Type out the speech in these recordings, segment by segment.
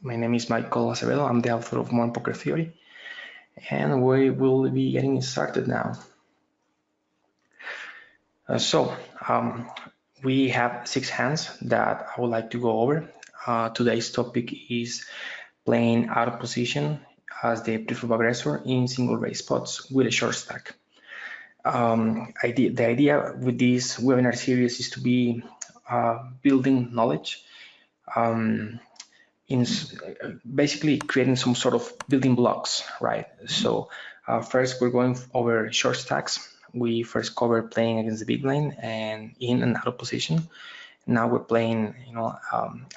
My name is Michael Acevedo. I'm the author of Modern Poker Theory, and we will be getting started now. We have 6 hands that I would like to go over. Today's topic is playing out of position as the preflop aggressor in single raise spots with a short stack. The idea with this webinar series is to be building knowledge, in basically creating some sort of building blocks, right? So first we're going over short stacks. We first covered playing against the big blind and in and out of position. Now we're playing, out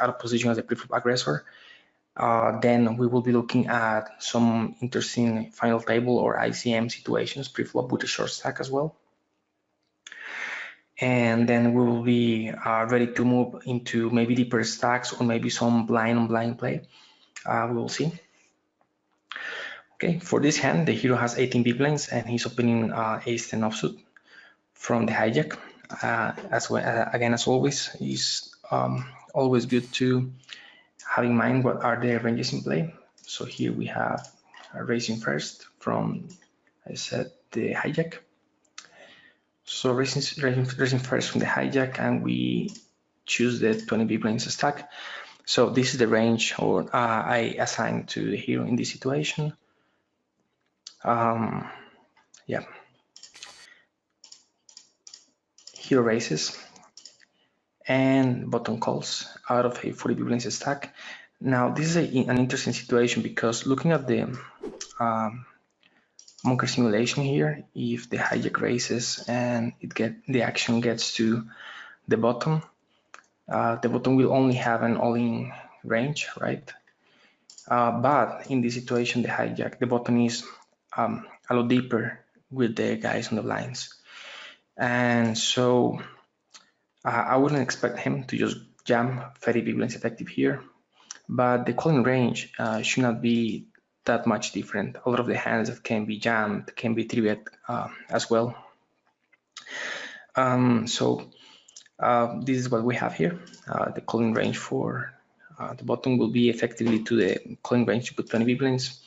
of position as a preflop aggressor. Then we will be looking at some interesting final table or ICM situations, preflop with a short stack as well. And then we will be ready to move into maybe deeper stacks or maybe some blind on blind play. We will see. Okay, for this hand, the hero has 18 big blinds and he's opening ace-10 offsuit from the hijack. As always, it's always good to have in mind what are the ranges in play. So here we have raising first from, I said, the hijack. So raising first from the hijack, and we choose the 20 big blinds stack. So this is the range I assigned to the hero in this situation. Yeah. Hero raises and button calls out of a 40 big blinds stack. Now this is an interesting situation because looking at the Monker simulation here, if the hijack raises and the action gets to the bottom will only have an all-in range, right? But in this situation, the bottom is a lot deeper with the guys on the blinds. And so I wouldn't expect him to just jam 30 big blinds effective here, but the calling range should not be that much different. A lot of the hands that can be jammed can be 3-bet as well. This is what we have here. The calling range for the bottom will be effectively to the calling range with 20 big blinds.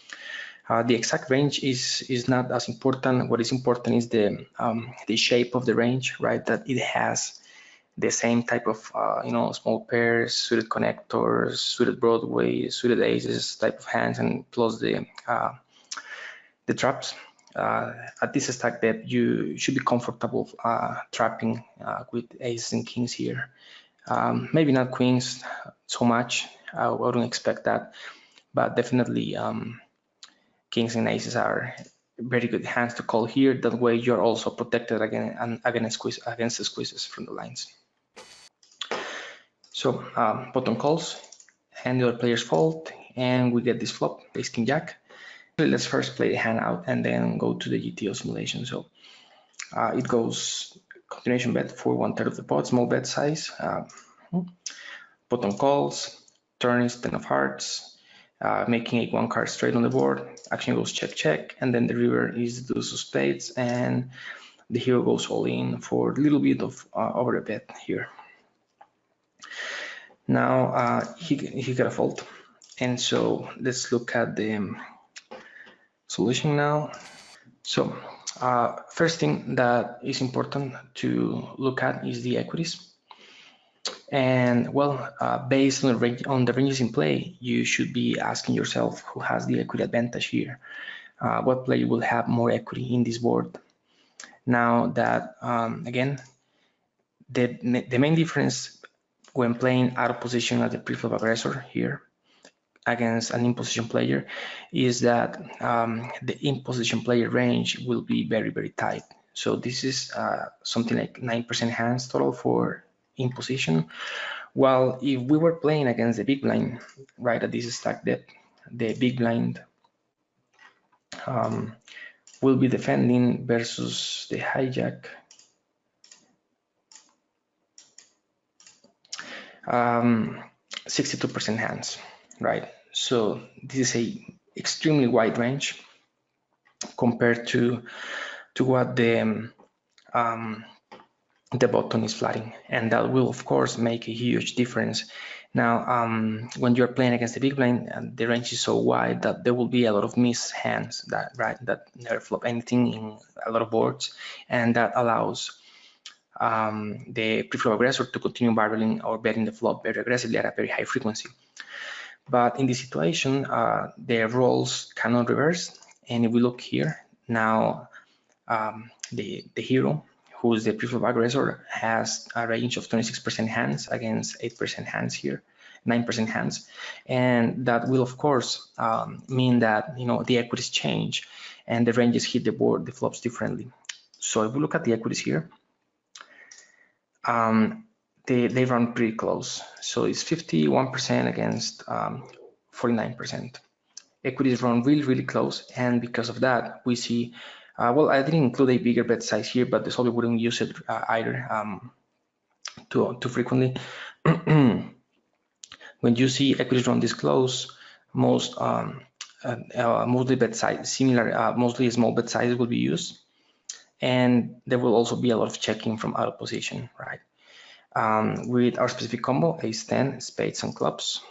The exact range is not as important. What is important is the shape of the range, right? That it has the same type of small pairs, suited connectors, suited Broadway, suited aces type of hands, and plus the traps. At this stack depth, you should be comfortable trapping with aces and kings here. Maybe not queens so much. I wouldn't expect that, but definitely kings and aces are very good hands to call here. That way, you're also protected against the squeezes from the lines. So button calls, and the other players fold, and we get this flop, ace king jack. Let's first play the hand out and then go to the GTO simulation. So it goes continuation bet for 1/3 of the pot, small bet size. Button calls, turn is 10 of hearts, making a 1 card straight on the board. Action goes check check, and then the river is the deuce of spades, and the hero goes all in for a little bit of over a bet here. Now he got a fold, and so let's look at the solution now. So first thing that is important to look at is the equities. And well, based on the ranges in play, you should be asking yourself who has the equity advantage here. What player will have more equity in this board? Now that again, the main difference when playing out of position as a preflop aggressor here against an in-position player is that the in-position player range will be very, very tight. So this is something like 9% hands total for in-position. While if we were playing against the big blind, right at this stack depth, the big blind will be defending versus the hijack. 62% hands, right? So this is a extremely wide range compared to what the button is flatting, and that will of course make a huge difference Now, when you're playing against the big blind, the range is so wide that there will be a lot of missed hands that never flop anything in a lot of boards, and that allows the preflop aggressor to continue barreling or betting the flop very aggressively at a very high frequency. But in this situation, the roles cannot reverse. And if we look here now, the hero, who is the preflop aggressor, has a range of 26% hands against 8% hands here, 9% hands, and that will of course mean that the equities change and the ranges hit the board, the flops differently. So if we look at the equities here, they run pretty close. So it's 51% against 49%. Equities run really close, and because of that, we see. Well, I didn't include a bigger bet size here, but the solver wouldn't use it either too frequently. When you see equities run this close, mostly bet size, mostly small bet sizes will be used, and there will also be a lot of checking from out of position, right? With our specific combo, ace 10, spades and clubs,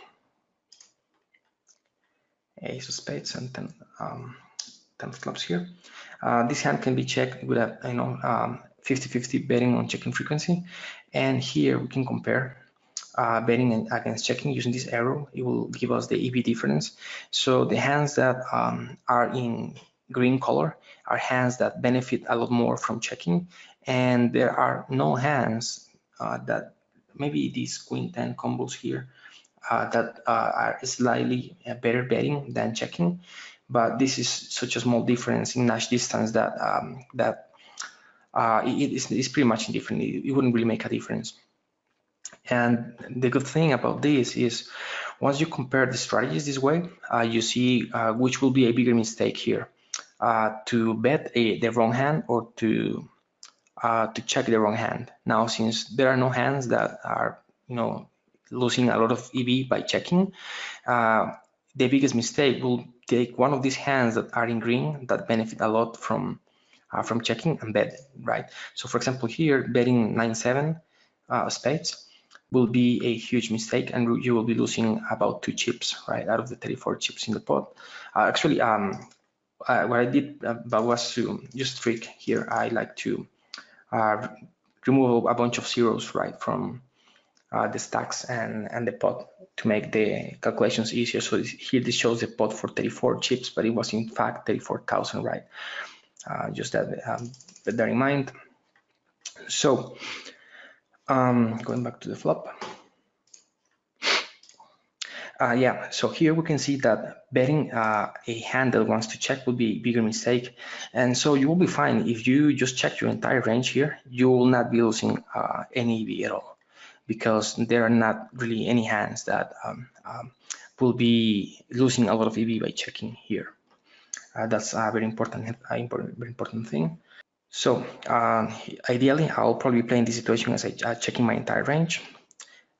ace of spades and 10 of clubs here. This hand can be checked with a 50-50 betting on checking frequency, and here we can compare betting against checking using this arrow. It will give us the EV difference. So the hands that are in green color are hands that benefit a lot more from checking, and there are no hands that maybe these queen 10 combos here that are slightly better betting than checking, but this is such a small difference in Nash distance that it's pretty much indifferent. It wouldn't really make a difference. And the good thing about this is once you compare the strategies this way, you see which will be a bigger mistake here, to bet the wrong hand or to check the wrong hand. Now, since there are no hands that are losing a lot of EV by checking, the biggest mistake will take one of these hands that are in green that benefit a lot from checking and bet, right? So for example here, betting 9-7 spades will be a huge mistake, and you will be losing about 2 chips, right, out of the 34 chips in the pot. Actually, what I did was to just trick here. I like to remove a bunch of zeros, right, from the stacks and the pot to make the calculations easier. So here this shows the pot for 34 chips, but it was in fact 34,000, right? Just that bear that in mind. So going back to the flop. Yeah, so here we can see that betting a hand that wants to check would be a bigger mistake. And so you will be fine if you just check your entire range here. You will not be losing any EV at all, because there are not really any hands that will be losing a lot of EV by checking here. That's a very important thing. So ideally, I'll probably play in this situation as I checking my entire range.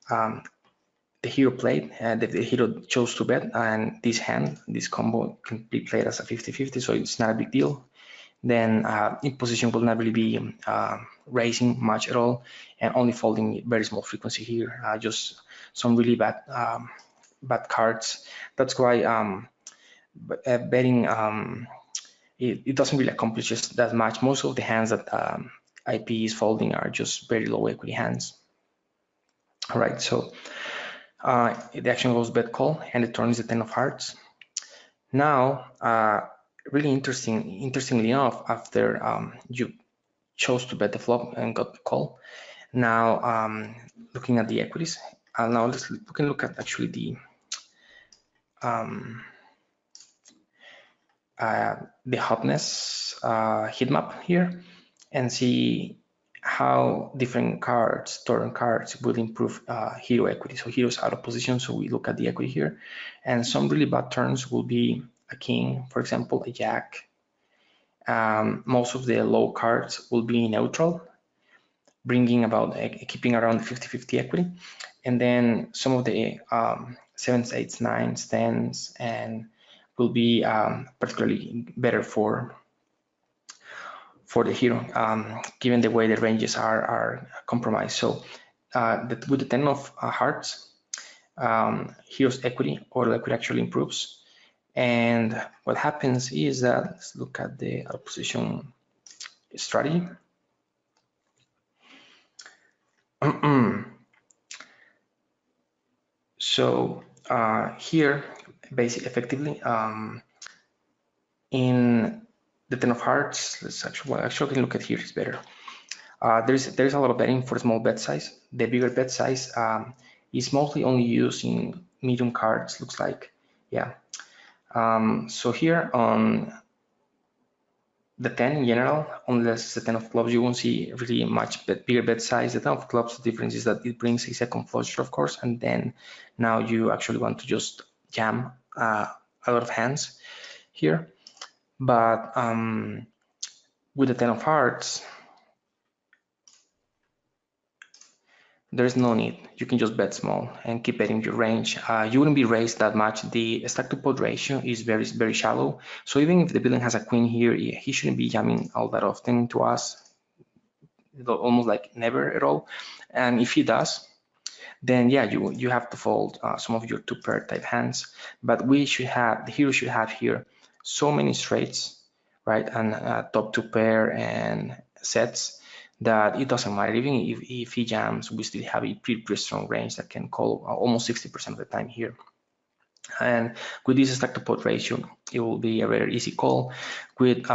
The hero played, the hero chose to bet, and this combo can be played as a 50-50, so it's not a big deal. Then in position will not really be raising much at all, and only folding very small frequency here, just some really bad cards. That's why betting it doesn't really accomplish just that much. Most of the hands that IP is folding are just very low equity hands. All right, so the action goes bet call, and the turn is the 10 of hearts. Now, really interestingly enough, after you chose to bet the flop and got the call, now looking at the equities, now we can look at actually the hotness heat map here and see how different cards, turn cards, will improve hero equity. So hero's out of position, so we look at the equity here, and some really bad turns will be a king, for example, a jack. Most of the low cards will be neutral, bringing about keeping around 50-50 equity, and then some of the 7s, 8s, 9s, 10s, and will be particularly better for the hero, given the way the ranges are compromised. So with the 10 of hearts, here's equity, or equity actually improves. And what happens is that, let's look at the out position strategy. So here, basically, effectively, in the 10 of hearts, let's actually look at here is better. There's a lot of betting for small bet size. The bigger bet size is mostly only used in medium cards, looks like. Yeah. So here on the 10 in general, unless it's the 10 of clubs, you won't see really much bigger bet size. The 10 of clubs, the difference is that it brings a second flush draw, of course, and then now you actually want to just jam a lot of hands here. But with the 10 of hearts, there's no need. You can just bet small and keep betting your range. You wouldn't be raised that much. The stack to pot ratio is very, very shallow. So even if the villain has a queen here, he shouldn't be jamming all that often to us, almost like never at all. And if he does, then yeah, you have to fold some of your two pair type hands. But the hero should have here so many straights, right? And top two pair and sets, that it doesn't matter. Even if he jams, we still have a pretty strong range that can call almost 60% of the time here. And with this stack to pot ratio, it will be a very easy call. With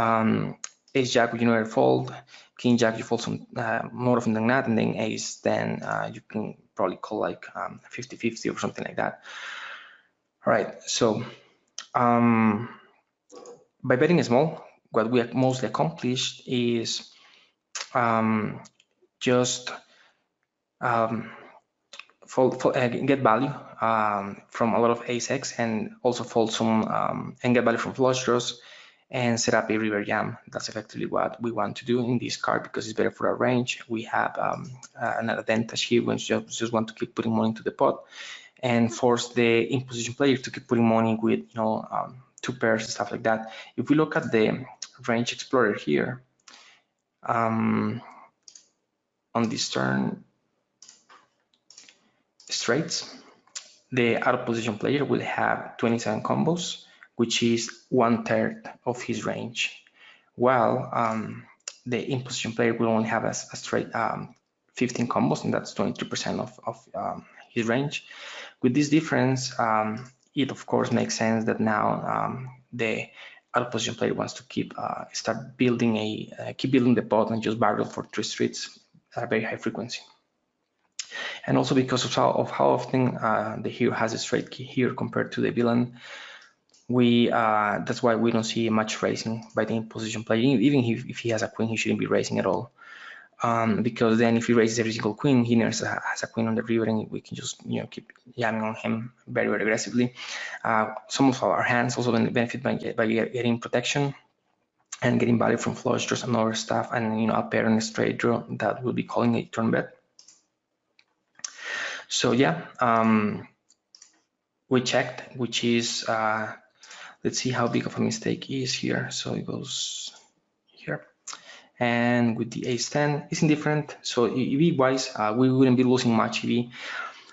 ace jack, you never fold. King jack, you fold some more often than not, and then ace, then you can probably call like 50-50 or something like that. All right, so by betting small, what we have mostly accomplished is just get value from a lot of ace x, and also fold some and get value from flush draws, and set up a river jam. That's effectively what we want to do in this card, because it's better for our range. We have an advantage here when you just want to keep putting money into the pot and force the in position player to keep putting money with two pairs and stuff like that. If we look at the range explorer here, on this turn straights, the out of position player will have 27 combos, which is 1/3 of his range, while the in position player will only have a straight 15 combos, and that's 23% of his range. With this difference, it of course makes sense that now the out of position player wants to keep building the pot and just barrel for 3 streets at a very high frequency. And also because of how often the hero has a straight key here compared to the villain, that's why we don't see much raising by the in position player. Even if he has a queen, he shouldn't be raising at all, because then if he raises every single queen, he never has a queen on the river, and we can just keep jamming on him very, very aggressively. Some of our hands also benefit by getting protection and getting value from flush draws and other stuff, and a pair and a straight draw that will be calling a turn bet. So yeah, we checked, which is, let's see how big of a mistake is here. So it goes here. And with the ace-10, it's indifferent. So EV-wise, we wouldn't be losing much EV.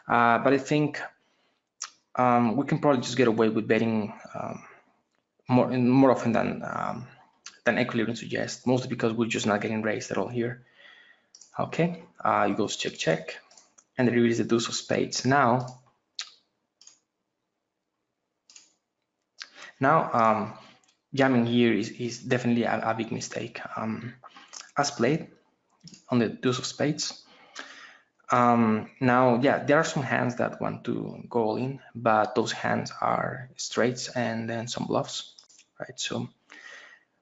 But I think we can probably just get away with betting more often than equilibrium suggests, mostly because we're just not getting raised at all here. Okay, it goes check, check. And the river is the deuce of spades. Now, jamming here is definitely a big mistake. As played on the deuce of spades. Now, yeah, there are some hands that want to go all in, but those hands are straights and then some bluffs, right? So,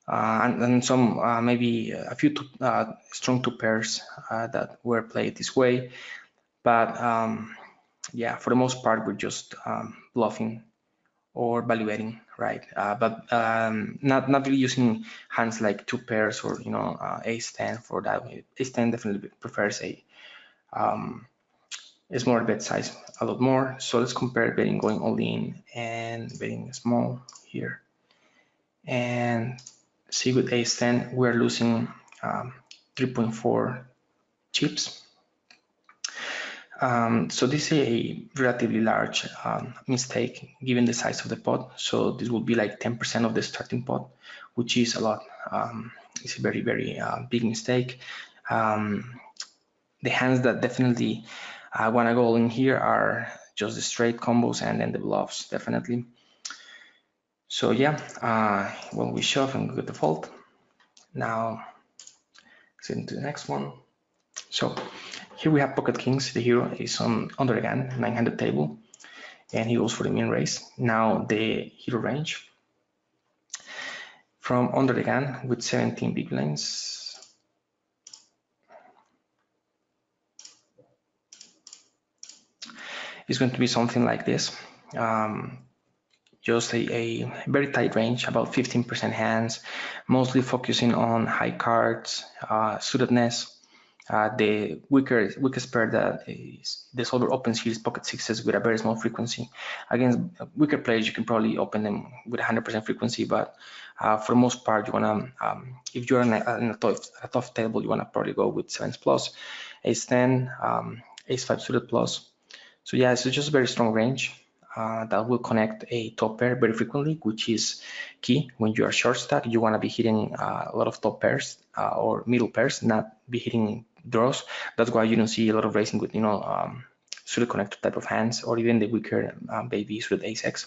and then some maybe a few strong two pairs that were played this way. But yeah, for the most part, we're just bluffing or value betting, right? But not really using hands like two pairs or ace-10 for that. Ace-10 definitely prefers a smaller bet size a lot more. So let's compare betting going all in and betting small here, and see with ace-10 we're losing 3.4 chips. So this is a relatively large mistake given the size of the pot. So this will be like 10% of the starting pot, which is a lot. It's a very, very big mistake. The hands that definitely want to go in here are just the straight combos and then the bluffs, definitely. So yeah, well, we shove and get the fold. Now, let's get into the next one. So here we have pocket kings. The hero is on under the gun, 900 table, and he goes for the min raise. Now the hero range from under the gun with 17 big blinds. It's going to be something like this. Just a very tight range, about 15% hands, mostly focusing on high cards, suitedness. The weakest pair that is the solver opens here is pocket sixes with a very small frequency. Against weaker players, you can probably open them with 100% frequency, but for the most part, you wanna, if you're in a tough table, you wanna probably go with 7s plus, ace 10, ace 5 suited plus. So yeah, it's just a very strong range. That will connect a top pair very frequently, which is key. When you are short stack, you want to be hitting a lot of top pairs or middle pairs, not be hitting draws. That's why you don't see a lot of racing with, suited connector type of hands, or even the weaker baby suited ace-x.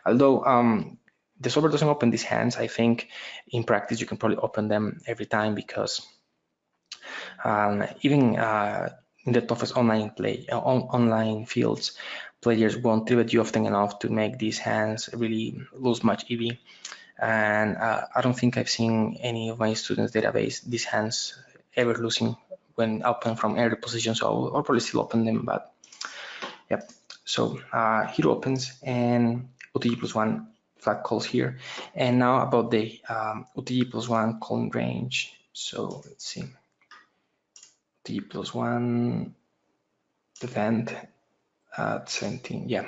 Although the solver doesn't open these hands, I think in practice you can probably open them every time, because even in the toughest online fields, players won't tribute you often enough to make these hands really lose much EV. And I don't think I've seen any of my students' database these hands ever losing when open from early position. So I'll probably still open them, but yep. So hero opens and OTG +1 flat calls here. And now about the OTG +1 calling range. So let's see. T +1 defend at 17. Yeah.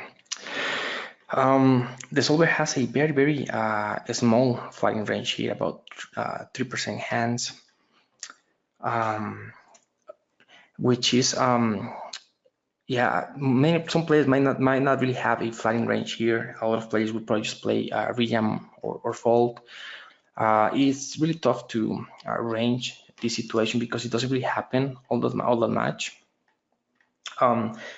The solver has a very, very small flagging range here, about 3% hands, which is yeah, some players might not really have a flagging range here. A lot of players would probably just play rejam or fold. It's really tough to range this situation because it doesn't really happen all that much.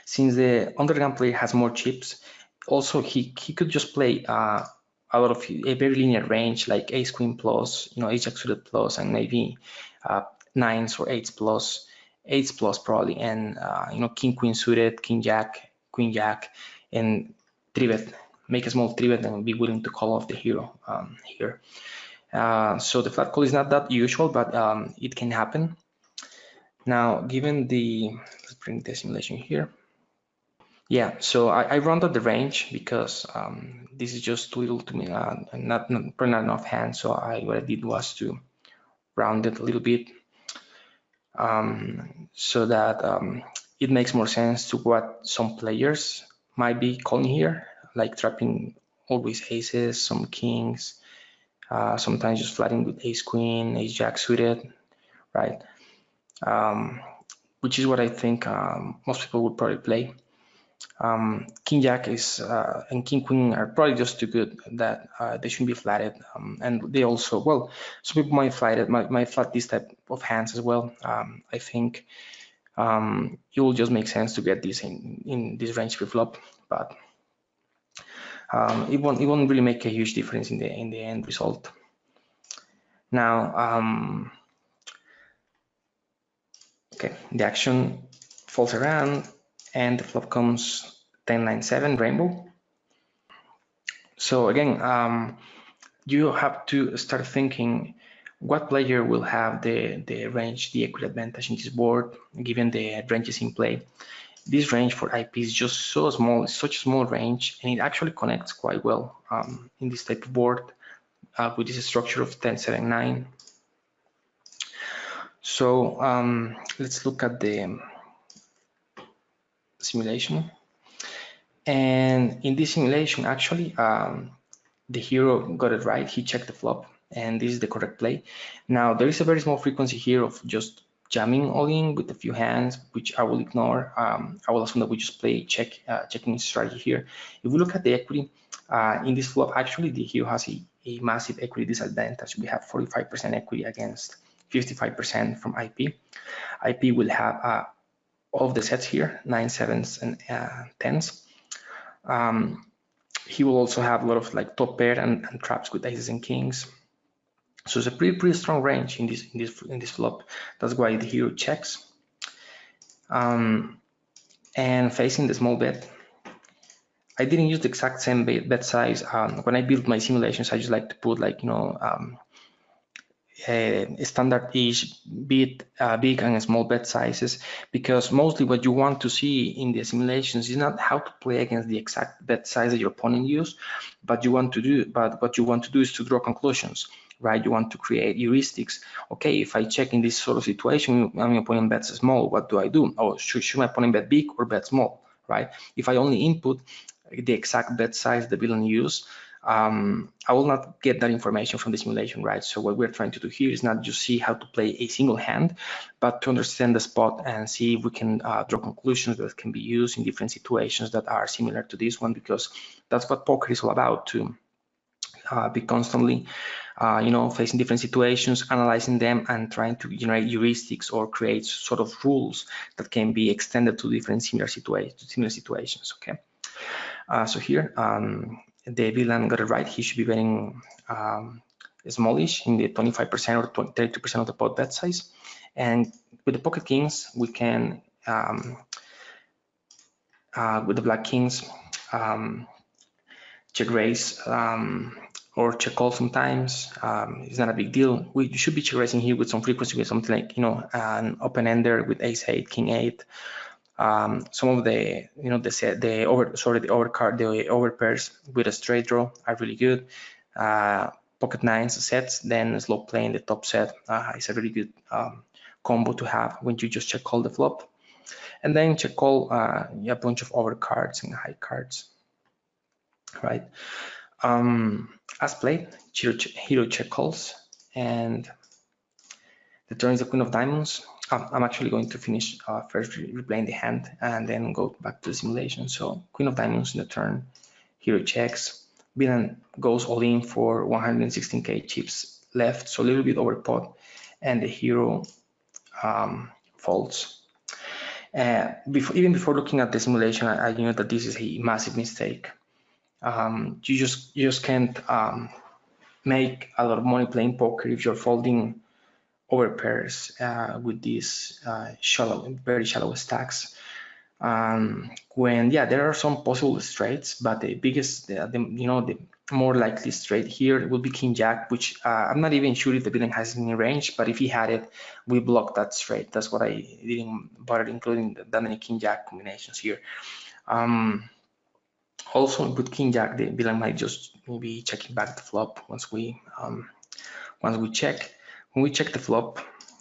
Since the undergun player has more chips, also he could just play a lot of a very linear range, like ace queen plus, ace jack suited plus, and maybe 9s or 8s plus, 8s plus probably, and king queen suited, king jack, queen jack, and trivet, make a small trivet and be willing to call off the hero here. So the flat call is not that usual, but it can happen. Now, given the, let's bring the simulation here. Yeah, so I rounded the range because this is just too little to me, probably not enough hands. So what I did was to round it a little bit so that it makes more sense to what some players might be calling here, like trapping always aces, some kings, sometimes just flatting with ace queen, ace jack suited, right? Which is what I think most people would probably play. King jack is and king queen are probably just too good that they shouldn't be flatted, and they also, well, some people might flat this type of hands as well. I think it will just make sense to get this in this range pre-flop, but it won't really make a huge difference in the end result. Now, okay, the action falls around and the flop comes 10-9-7 rainbow. So again, you have to start thinking what player will have the range, the equity advantage in this board, given the ranges in play. This range for IP is just so small, it's such a small range, and it actually connects quite well in this type of board with this structure of 10-7-9. So let's look at the simulation. And in this simulation, actually, the hero got it right. He checked the flop, and this is the correct play. Now, there is a very small frequency here of just jamming all in with a few hands, which I will ignore. I will assume that we just play checking strategy here. If we look at the equity in this flop, actually the hero has a massive equity disadvantage. We have 45% equity against 55% from IP. IP will have all of the sets here, 9s, 7s, and 10s. He will also have a lot of like top pair and traps with aces and kings. So it's a pretty strong range in this flop. That's why the hero checks. And facing the small bet, I didn't use the exact same bet size. When I build my simulations, I just like to put like standard-ish big and small bet sizes, because mostly what you want to see in the simulations is not how to play against the exact bet size that your opponent used, but what you want to do is to draw conclusions, right? You want to create heuristics. Okay, if I check in this sort of situation, my opponent bets small, what do? Oh, should my opponent bet big or bet small, right? If I only input the exact bet size the villain used, I will not get that information from the simulation, right? So what we're trying to do here is not just see how to play a single hand, but to understand the spot and see if we can draw conclusions that can be used in different situations that are similar to this one, because that's what poker is all about, to be constantly facing different situations, analyzing them, and trying to generate heuristics or create sort of rules that can be extended to different similar situations. Okay, so here the villain got it right. He should be betting smallish in the 25% or 32% of the pot bet size. And with the pocket kings, we can, with the black kings, check raise or check call sometimes. It's not a big deal. We should be check raising here with some frequency, with something like, an open ender with ace 8, king 8. Some of the over pairs with a straight draw are really good. Pocket nines sets, then slow play in the top set is a really good combo to have when you just check call the flop, and then check call a bunch of over cards and high cards, right? As played, hero check calls, and the turn is the queen of diamonds. I'm actually going to finish first replaying the hand and then go back to the simulation. So queen of diamonds in the turn, hero checks, villain goes all in for 116k chips left, so a little bit over pot, and the hero folds. Even before looking at the simulation, I knew that this is a massive mistake. You just can't make a lot of money playing poker if you're folding over pairs with these very shallow stacks. When there are some possible straights, but the biggest, the more likely straight here will be king jack, which I'm not even sure if the villain has any range, but if he had it, we blocked that straight. That's what I didn't bother including that many king jack combinations here. Also with king jack, the villain might just be checking back the flop once we check. When we check the flop,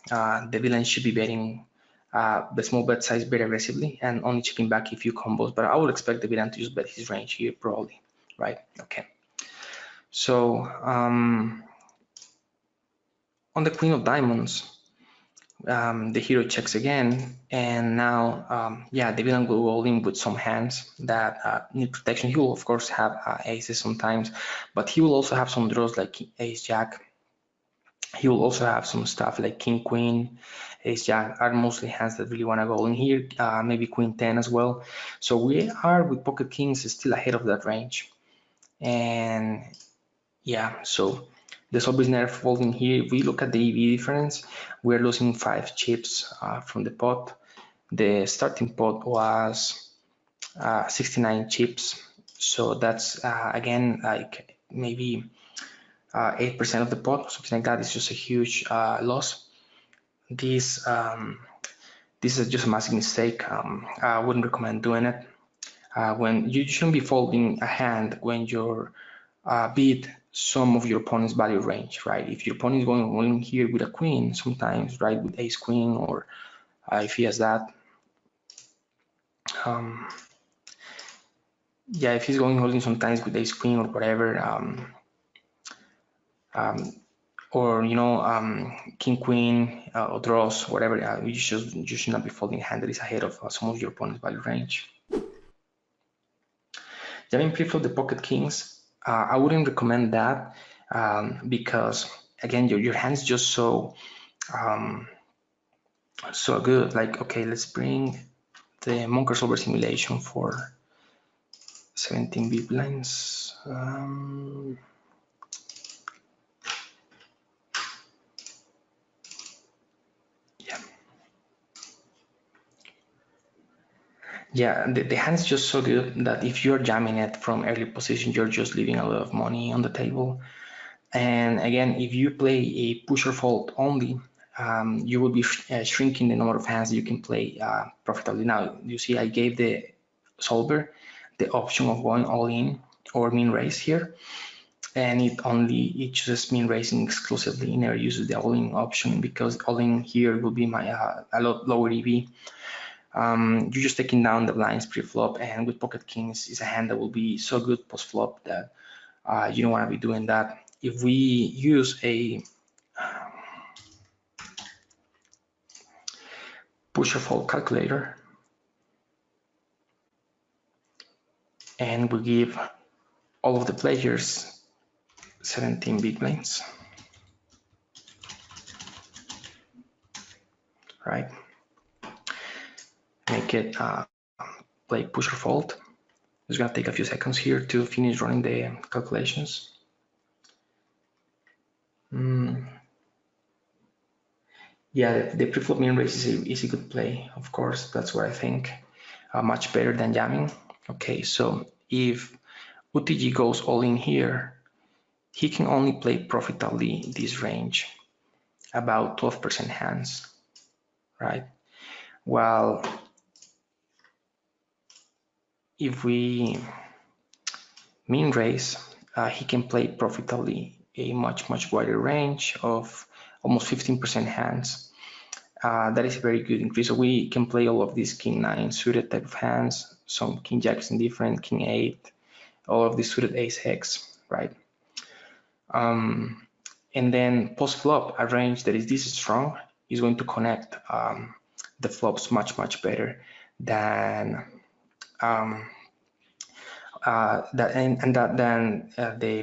the villain should be betting the small bet size very aggressively and only checking back a few combos, but I would expect the villain to just bet his range here probably, right? Okay. So on the queen of diamonds, the hero checks again, and now the villain will roll in with some hands that need protection. He will of course have aces sometimes, but he will also have some draws like ace jack. He will also have some stuff like king queen, ace jack are mostly hands that really want to go in here, maybe queen 10 as well. So we are with pocket kings still ahead of that range, and so the sub is never folding here. If we look at the EV difference, we're losing 5 chips from the pot. The starting pot was 69 chips, so that's again like maybe 8% of the pot, something like that. Is just a huge loss. This is just a massive mistake. I wouldn't recommend doing it. When you shouldn't be folding a hand when you're beat some of your opponent's value range, right? If your opponent is going all in here with a queen, sometimes, right, with ace queen, or if he has that, if he's going all in sometimes with ace queen or whatever, or king queen or draws, whatever. You should not be folding a hand that is ahead of some of your opponent's value range. Jamming preflop the pocket kings, I wouldn't recommend that because again your hand's just so good. Like, okay, let's bring the Monker Solver simulation for 17 big blinds. Yeah, the hand's just so good that if you're jamming it from early position, you're just leaving a lot of money on the table. And again, if you play a push or fold only, you will be shrinking the number of hands you can play profitably. Now, you see, I gave the solver the option of going all in or min raise here, and it chooses min raising exclusively. It never uses the all in option because all in here will be my a lot lower EV. You're just taking down the blinds pre-flop, and with pocket kings is a hand that will be so good post-flop that you don't want to be doing that. If we use a push or fold calculator and we give all of the players 17 big blinds, right? Make it play push or fold. It's gonna take a few seconds here to finish running the calculations. Yeah, the pre-flop min raise is a good play, of course. That's what I think. Much better than jamming. Okay, so if UTG goes all in here, he can only play profitably this range, about 12% hands, right? While if we min raise, he can play profitably a much wider range of almost 15% hands. That is a very good increase. So we can play all of these king 9 suited type of hands, some king jacks indifferent, king 8, all of these suited ace hex, right? And then post flop, a range that is this strong is going to connect the flops much better than the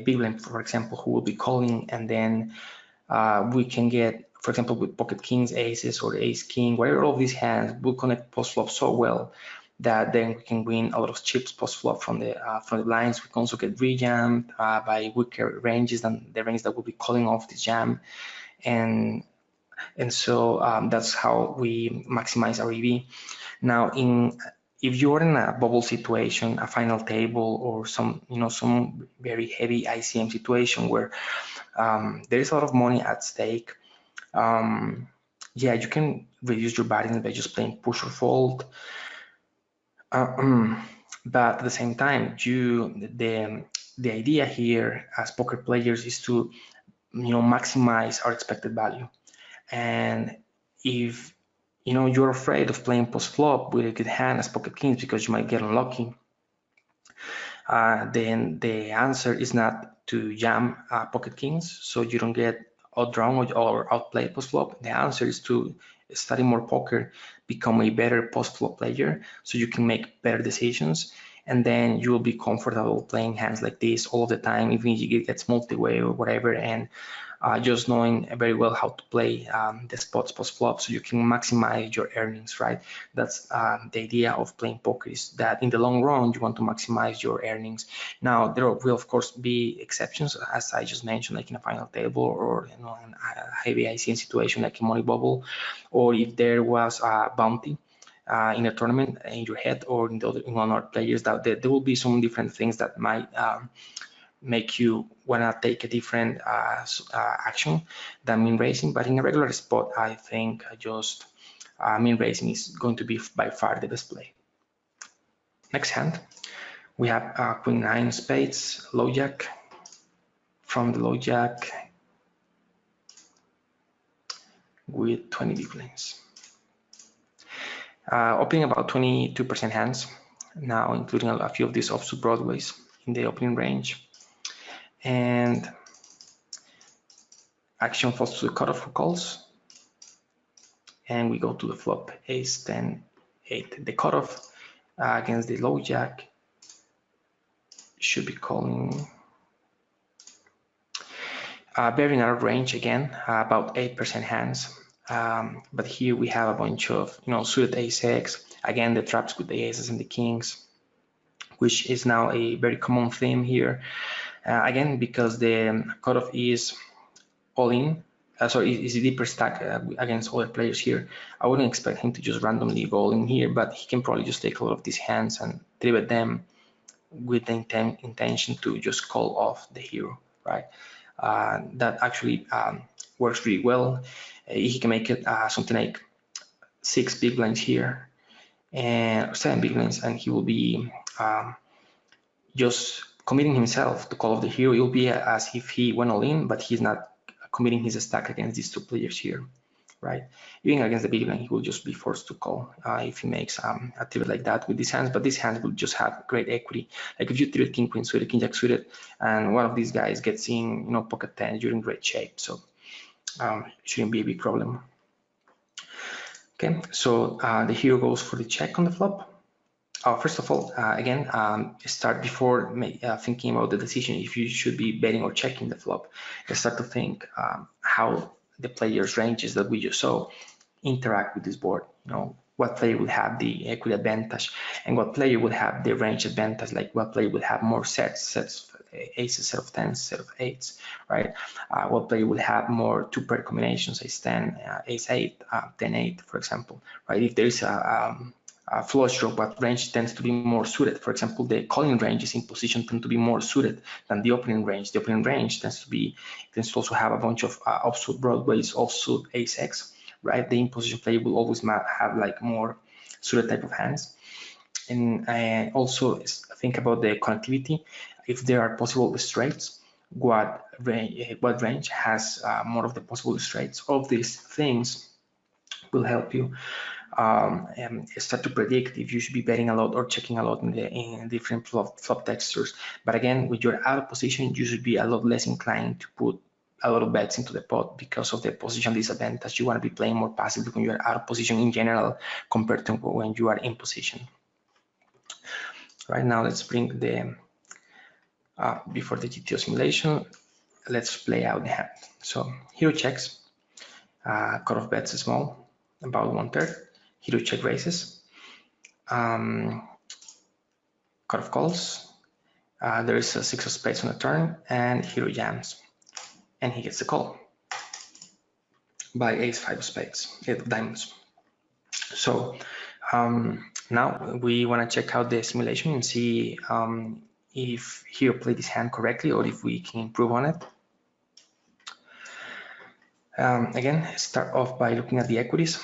big blind, for example, who will be calling, and then we can get, for example, with pocket kings, aces, or ace king, whatever, all of these hands will connect post flop so well that then we can win a lot of chips post flop from the blinds. We can also get rejammed by weaker ranges than the range that will be calling off the jam, and so that's how we maximize our EV. Now, if you're in a bubble situation, a final table, or some very heavy ICM situation where there is a lot of money at stake, yeah, you can reduce your batting by just playing push or fold. But at the same time, the idea here as poker players is to maximize our expected value. And if you're afraid of playing post flop with a good hand as pocket kings because you might get unlucky, then the answer is not to jam pocket kings so you don't get outdrawn or outplayed post flop. The answer is to study more poker, become a better post flop player so you can make better decisions, and then you will be comfortable playing hands like this all the time, even if it gets multi-way or whatever, and just knowing very well how to play the spots post flop so you can maximize your earnings, right? That's the idea of playing poker, is that in the long run you want to maximize your earnings. Now there will of course be exceptions, as I just mentioned, like in a final table or in a heavy ICM situation like a money bubble, or if there was a bounty in a tournament in your head or in one of our players, that there will be some different things that might make you want to take a different action than min raising. But in a regular spot, I think just min raising is going to be by far the best play. Next hand, we have Queen 9 spades, low jack. From the low jack with 20 big blinds. Opening about 22% hands, now including a few of these offsuit Broadways in the opening range. And action falls to the cutoff for calls, and we go to the flop ace 10 8. The cutoff against the low jack should be calling very narrow range again, about 8% hands. But here we have a bunch of suited ace x, again the traps with the aces and the kings, which is now a very common theme here. Again, because the cutoff is all in, is a deeper stack against other players here. I wouldn't expect him to just randomly go all in here, but he can probably just take a lot of these hands and three-bet them with the intention to just call off the hero, right? That actually works really well. He can make it something like 6 big blinds here and 7 big blinds, and he will be just committing himself to call off the hero. It will be as if he went all in, but he's not committing his stack against these two players here, right? Even against the big blind, he will just be forced to call if he makes a three like that with these hands. But these hands will just have great equity. Like if you three king queen suited, king jack suited, and one of these guys gets in, pocket tens, you're in great shape. So it shouldn't be a big problem. Okay, so the hero goes for the check on the flop. First of all, again, start before thinking about the decision if you should be betting or checking the flop. Start to think how the players' ranges that we just saw interact with this board. What player will have the equity advantage, and what player will have the range advantage. Like what player will have more sets of aces, set of tens, set of eights, right? What player will have more two-pair combinations, ace 10, ace 8, 10 8, for example, right? If there is a flush draw, what range tends to be more suited. For example, the calling ranges in position tend to be more suited than the opening range. The opening range tends to also have a bunch of offsuit broadways, offsuit ace x, right? The in position player will always have like more suited type of hands. And also think about the connectivity. If there are possible straights, what range has more of the possible straights? All of these things will help you and start to predict if you should be betting a lot or checking a lot in different flop textures. But again, when you're out of position, you should be a lot less inclined to put a lot of bets into the pot because of the position disadvantage. You want to be playing more passively when you're out of position in general compared to when you are in position. Right now, let's bring the before the GTO simulation. Let's play out the hand. So hero checks, cutoff bets is small, about 1/3. Hero check raises, cutoff calls. There is a 6 of spades on the turn, and hero jams, and he gets the call by ace 5 of spades, 8 of diamonds. So now we want to check out the simulation and see if hero played this hand correctly or if we can improve on it. Again, start off by looking at the equities.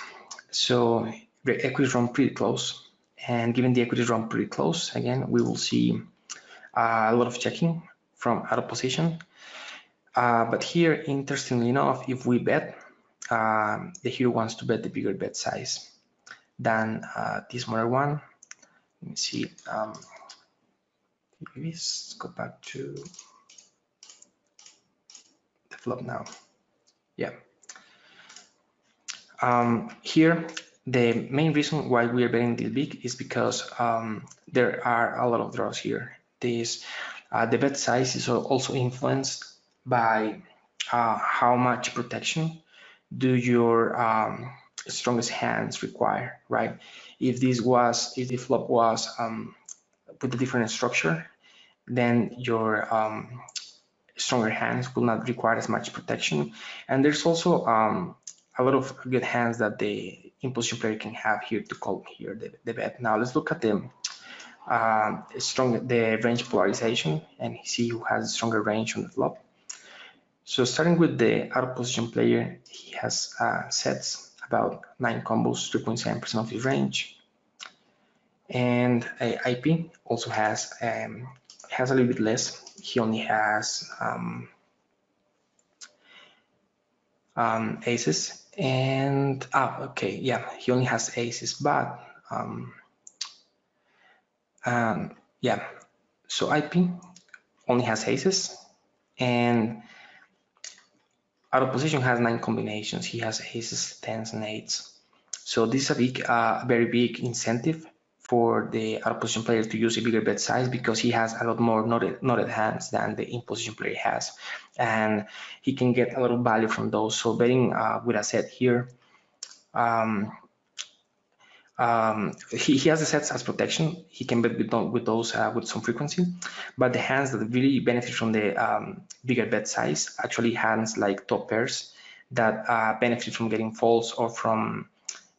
So the equities run pretty close, and given the equities run pretty close, again, we will see a lot of checking from out of position. But here, interestingly enough, if we bet, the hero wants to bet the bigger bet size than this smaller one. Let me see. Let's go back to the flop now. Yeah. Here, the main reason why we are betting this big is because there are a lot of draws here. The bet size is also influenced by how much protection do your strongest hands require, right? If the flop was with a different structure, then your stronger hands will not require as much protection. And there's also a lot of good hands that the in-position player can have here to call here the bet. Now let's look at the range polarization and see who has stronger range on the flop. So starting with the out of position player, he has sets about 9 combos, 3.7% of his range. And IP also has a little bit less. He only has aces and okay, yeah, he only has aces, but yeah, so IP only has aces, and out of position has 9 combinations. He has aces, tens, and eights. So this is a big, very big incentive for the out of position player to use a bigger bet size, because he has a lot more knotted hands than the in position player has, and he can get a lot of value from those. So betting with a set here, he has the sets as protection. He can bet with those with some frequency, but the hands that really benefit from the bigger bet size, actually hands like top pairs that benefit from getting falls, or from,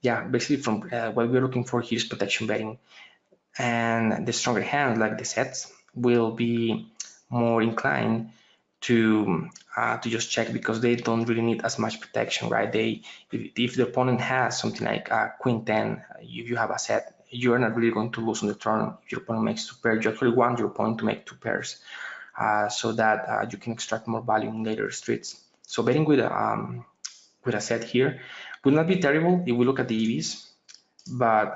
yeah, basically from what we're looking for here is protection betting. And the stronger hands like the sets will be more inclined to just check, because they don't really need as much protection, right? If the opponent has something like queen 10, if you have a set, you're not really going to lose on the turn. If your opponent makes two pairs, you actually want your opponent to make two pairs, so that you can extract more value in later streets. So betting with a set here would not be terrible if we look at the EVs, but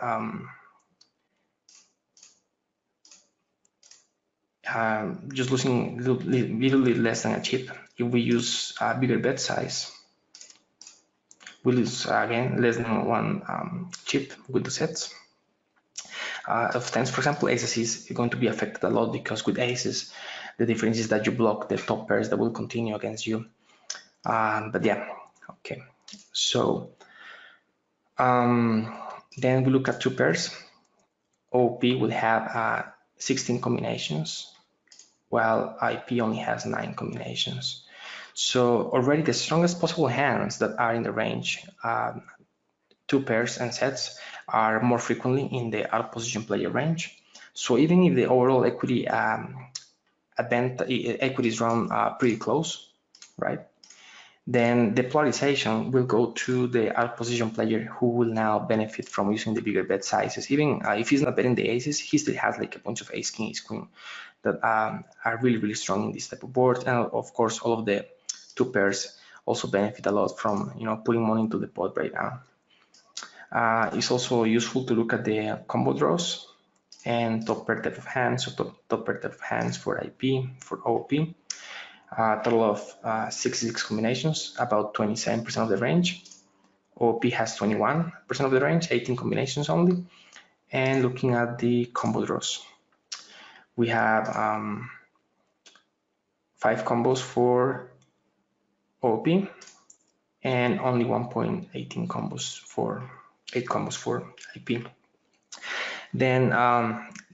just losing a little bit less than a chip. If we use a bigger bet size, we lose again less than one chip with the sets. Of tens, for example, aces is going to be affected a lot, because with aces, the difference is that you block the top pairs that will continue against you. But yeah, okay. So then we look at two pairs. OP will have 16 combinations, while IP only has 9 combinations. So already the strongest possible hands that are in the range, two pairs and sets, are more frequently in the out of position player range. So even if the overall equities run pretty close, right? Then the polarization will go to the out of position player, who will now benefit from using the bigger bet sizes. Even if he's not betting the aces, he still has like a bunch of ace king, ace queen that are really, really strong in this type of board. And of course, all of the two pairs also benefit a lot from, putting money into the pot right now. It's also useful to look at the combo draws and top pair type of hands, so top pair type of hands for IP, for OP. Total of 66 combinations, about 27% of the range. OP has 21% of the range, 18 combinations only. And looking at the combo draws, we have 5 combos for OP and only 1.18 combos for 8 combos for IP. Then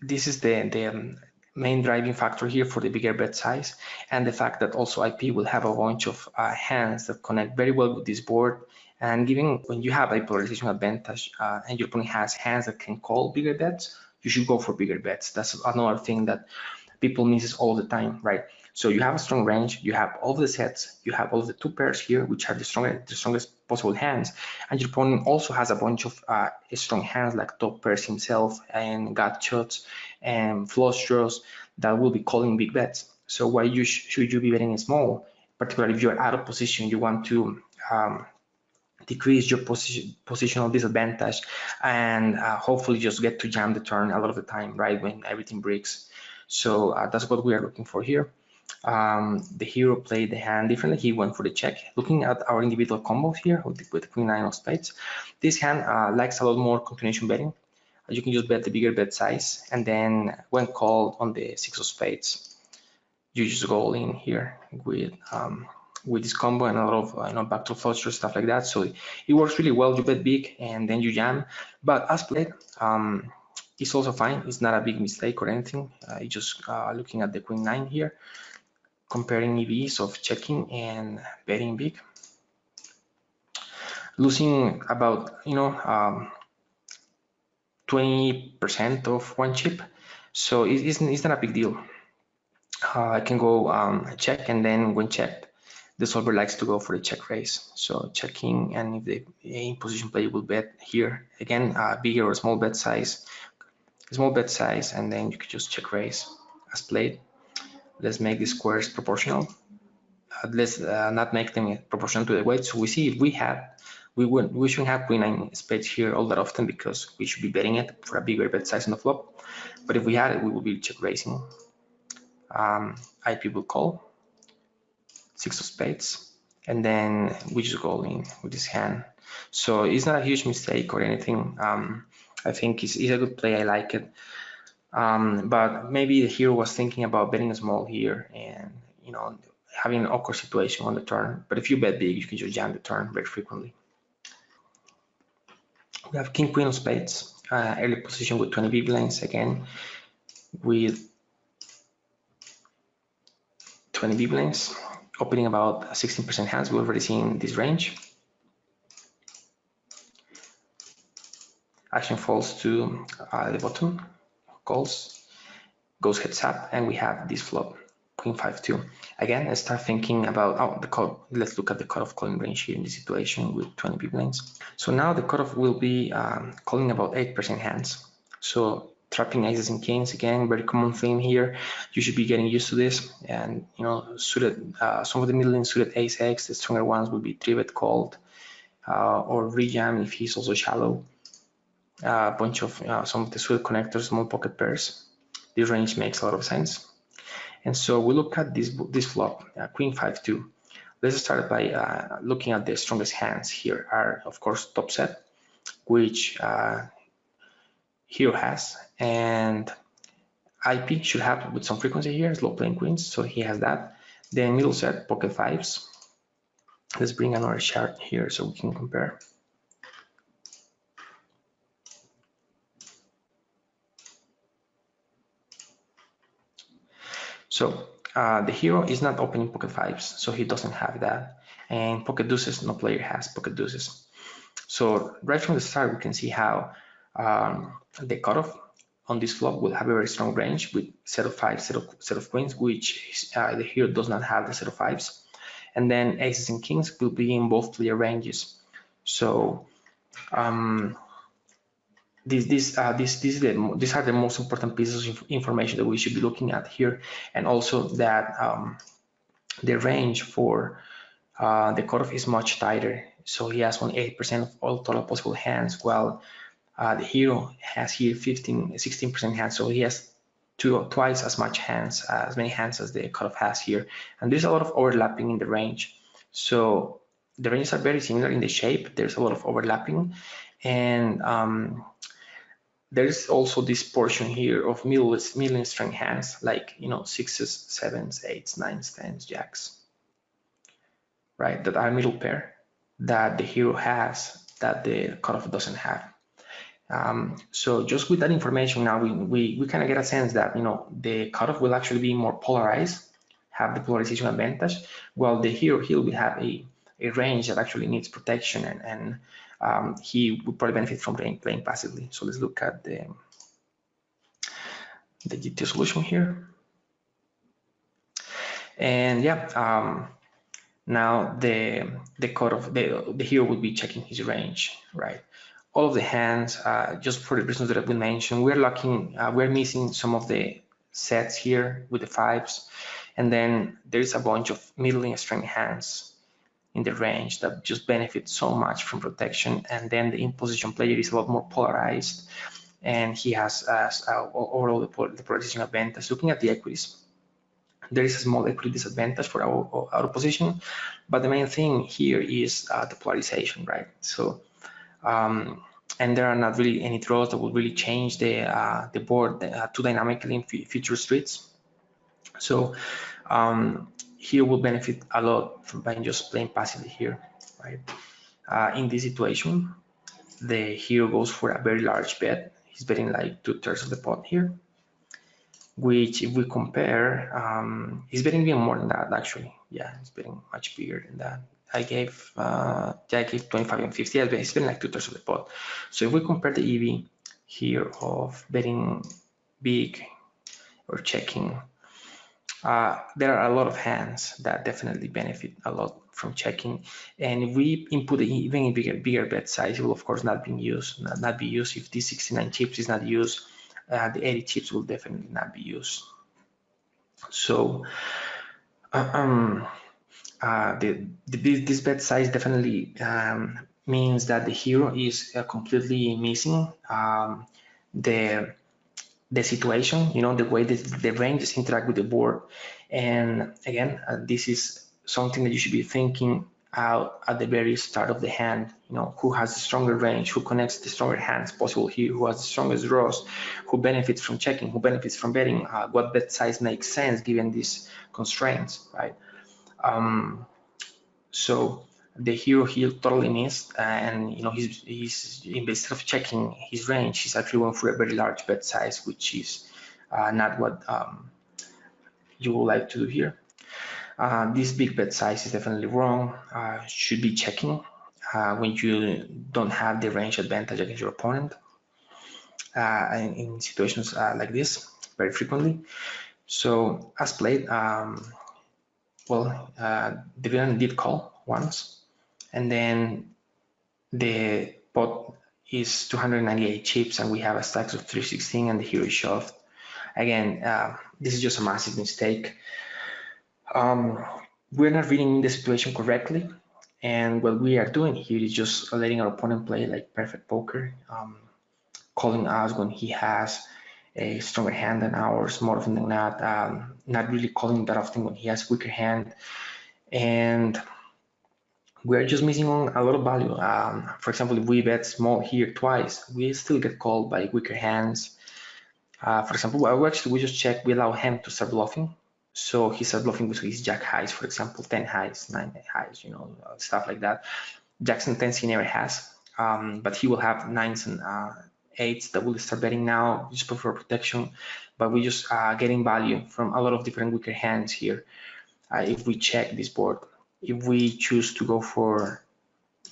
this is the main driving factor here for the bigger bet size, and the fact that also IP will have a bunch of hands that connect very well with this board. And given when you have a polarization advantage and your opponent has hands that can call bigger bets, you should go for bigger bets. That's another thing that people misses all the time, right? So you have a strong range, you have all the sets, you have all the two pairs here, which are the strongest possible hands, and your opponent also has a bunch of strong hands like top pairs himself and gut shots and flush draws that will be calling big bets. So why should you be betting small, particularly if you're out of position, you want to decrease your positional disadvantage and hopefully just get to jam the turn a lot of the time, right, when everything breaks. So that's what we are looking for here. The hero played the hand differently. He went for the check. Looking at our individual combos here with Queen 9 of spades, this hand likes a lot more continuation betting. You can just bet the bigger bet size, and then when called on the 6 of spades, you just go all in here with this combo and a lot of backdoor flush stuff like that. So it works really well. You bet big and then you jam. But as played, it's also fine. It's not a big mistake or anything. It's just looking at the Queen 9 here, comparing EVs of checking and betting big, losing about 20% of one chip. So it's not a big deal. I can go check, and then when checked, the solver likes to go for the check raise. So checking, and if the in position player will bet here again, bigger or small bet size, and then you can just check raise as played. Let's make the squares proportional. Let's not make them proportional to the weight. So we see if we shouldn't have Queen 9 spades here all that often, because we should be betting it for a bigger bet size on the flop. But if we had it, we would be check raising. IP will call 6 of spades, and then we just go in with this hand. So it's not a huge mistake or anything. I think it's a good play. I like it. But maybe the hero was thinking about betting small here and, you know, having an awkward situation on the turn. But if you bet big, you can just jam the turn very frequently. We have King Queen of Spades, early position with 20 big blinds again, with 20 big blinds, opening about 16% hands. We've already seen this range. Action falls to the bottom, calls, goes heads up, and we have this flop, Queen 5-2. Again, I start thinking about the call. Let's look at the cutoff calling range here in this situation with 20 big blinds. So now the cutoff will be calling about 8% hands. So trapping aces and kings, again, very common theme here. You should be getting used to this. And, you know, suited, some of the middling suited ace X, the stronger ones will be 3-bet called or rejam if he's also shallow. A bunch of some of the suited connectors, small pocket pairs. This range makes a lot of sense. And so we look at this flop, Queen 5-2. Let's start by looking at the strongest hands. Here are, of course, top set, which hero has, and IP should have with some frequency here, slow playing queens, so he has that. Then middle set, pocket fives. Let's bring another chart here so we can compare. So the hero is not opening pocket fives, so he doesn't have that. And pocket deuces, no player has pocket deuces. So right from the start, we can see how the cutoff on this flop will have a very strong range with set of fives, set of queens, which the hero does not have the set of fives. And then aces and kings will be in both player ranges. So these are the most important pieces of information that we should be looking at here, and also that the range for the cutoff is much tighter. So he has only 8% of all total possible hands, while the hero has here 16% hands. So he has twice as much hands, as many hands as the cutoff has here. And there's a lot of overlapping in the range. So the ranges are very similar in the shape. There's a lot of overlapping, and there's also this portion here of middle strength hands, like, you know, sixes, sevens, eights, nines, tens, jacks, right? That are middle pair that the hero has that the cutoff doesn't have. So just with that information now, we kind of get a sense that, you know, the cutoff will actually be more polarized, have the polarization advantage, while the hero will have a range that actually needs protection, and he would probably benefit from playing passively. So let's look at the GTO solution here. And yeah, now the cutoff, the hero would be checking his range, right? All of the hands, just for the reasons that we mentioned, we're missing some of the sets here with the fives, and then there's a bunch of middling strength hands in the range that just benefit so much from protection. And then the in-position player is a lot more polarized, and he has overall the polarization advantage. Looking at the equities, there is a small equity disadvantage for our position, but the main thing here is the polarization, right? So and there are not really any draws that will really change the board too dynamically in future streets. So here will benefit a lot by just playing passively here, right? In this situation, the hero goes for a very large bet. He's betting like 2/3 of the pot here, which if we compare, he's betting even more than that actually. Yeah, he's betting much bigger than that. I gave 25 and 50, but he's betting like 2/3 of the pot. So if we compare the EV here of betting big or checking, there are a lot of hands that definitely benefit a lot from checking. And if we input even a bigger bet size, it will of course not be used. If this 69 chips is not used, the 80 chips will definitely not be used. So this bet size definitely means that the hero is completely missing the situation, you know, the way that the ranges interact with the board. And again, this is something that you should be thinking out at the very start of the hand, who has the stronger range, who connects the stronger hands possible here, who has the strongest draws, who benefits from checking, who benefits from betting, what bet size makes sense given these constraints, right? So the hero here totally missed, and he's instead of checking his range, he's actually going for a very large bet size, which is not what you would like to do here. This big bet size is definitely wrong. Should be checking when you don't have the range advantage against your opponent in situations like this very frequently. So as played, the villain did call once, and then the pot is 298 chips, and we have a stacks of 316, and the hero is shoved. Again, this is just a massive mistake. We're not reading the situation correctly, and what we are doing here is just letting our opponent play like perfect poker, calling us when he has a stronger hand than ours more often than not, not really calling that often when he has weaker hand, and we're just missing on a lot of value. For example, if we bet small here twice, we still get called by weaker hands. For example, we just check, we allow him to start bluffing. So he starts bluffing with his jack highs, for example, 10 highs, 9 highs, stuff like that. Jacks and 10s he never has, but he will have 9s and 8s that will start betting now just for protection. But we just getting value from a lot of different weaker hands here. If we check this board, if we choose to go for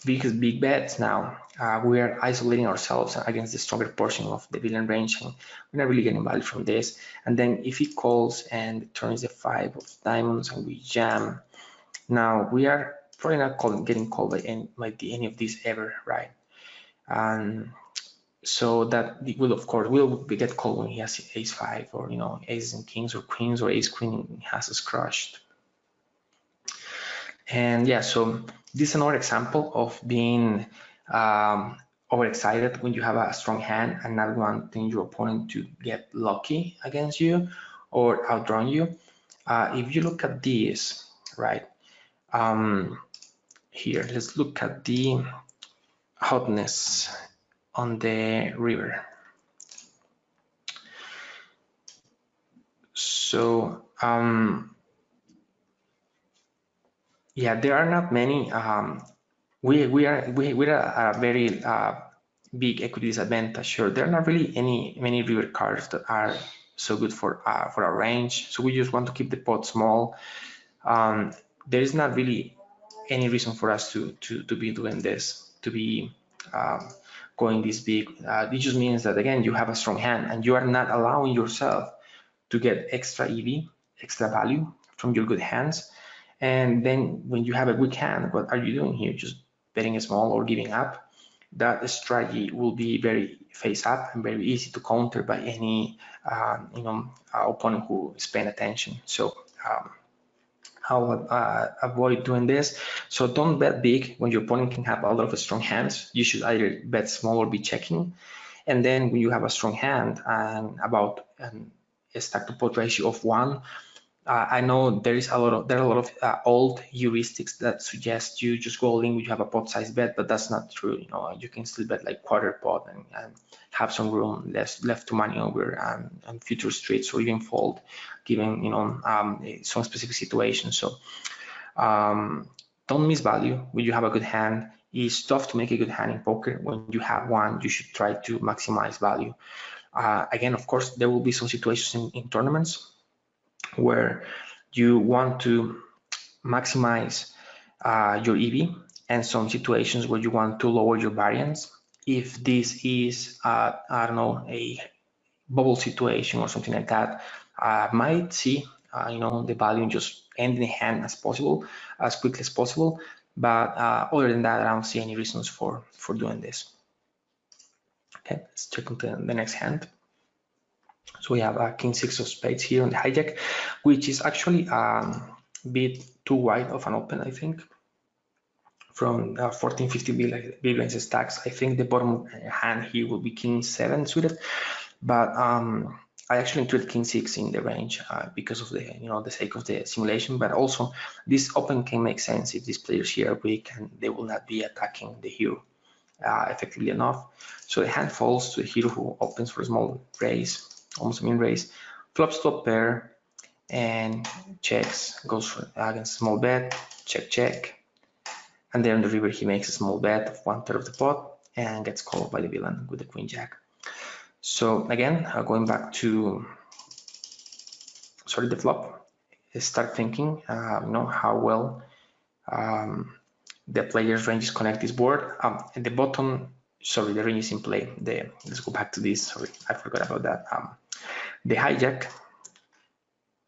big bets now, we are isolating ourselves against the stronger portion of the villain range, and we're not really getting value from this. And then if he calls and turns the 5 of diamonds and we jam, now we are probably not getting called by any of these ever, right? So that will, of course, will get called when he has ace 5 or aces and kings or queens, or ace queen has us crushed. And yeah, so this is another example of being overexcited when you have a strong hand and not wanting your opponent to get lucky against you or outdrawn you. If you look at this, right, here, let's look at the hotness on the river. So yeah, there are not many. We're a very big equity disadvantage. Sure, there are not really many river cards that are so good for our range. So we just want to keep the pot small. There is not really any reason for us to be doing this, to be going this big. It just means that, again, you have a strong hand and you are not allowing yourself to get extra EV, extra value from your good hands. And then when you have a weak hand, what are you doing here? Just betting small or giving up? That strategy will be very face up and very easy to counter by any opponent who is paying attention. So I'll avoid doing this. So don't bet big when your opponent can have a lot of strong hands. You should either bet small or be checking. And then when you have a strong hand and about a stack to pot ratio of 1, I know there are a lot of old heuristics that suggest you just go all in when you have a pot size bet, but that's not true. You can still bet like quarter pot and have some room left to maneuver and future streets or even fold, given some specific situations. So don't miss value when you have a good hand. It's tough to make a good hand in poker. When you have one, you should try to maximize value. Again, of course, there will be some situations in tournaments where you want to maximize your EV, and some situations where you want to lower your variance. If this is, I don't know, a bubble situation or something like that, might see, the value just end in the hand as quickly as possible. But other than that, I don't see any reasons for doing this. Okay, let's check on the next hand. So we have a king 6 of spades here on the hijack, which is actually a bit too wide of an open, I think. From 1450 big blinds stacks, I think the bottom hand here will be king 7 suited. But I actually included king 6 in the range because of the the sake of the simulation, but also this open can make sense if these players here are weak and they will not be attacking the hero effectively enough. So the hand falls to the hero who opens for a small raise, almost a min raise, flops to a pair and checks, goes for against small bet, check, and then on the river he makes a small bet of 1/3 of the pot and gets called by the villain with the queen jack. So again, going back to the flop, start thinking, how well the player's ranges connect this board. At the bottom, sorry, the range is in play. Let's go back to this. Sorry, I forgot about that. The hijack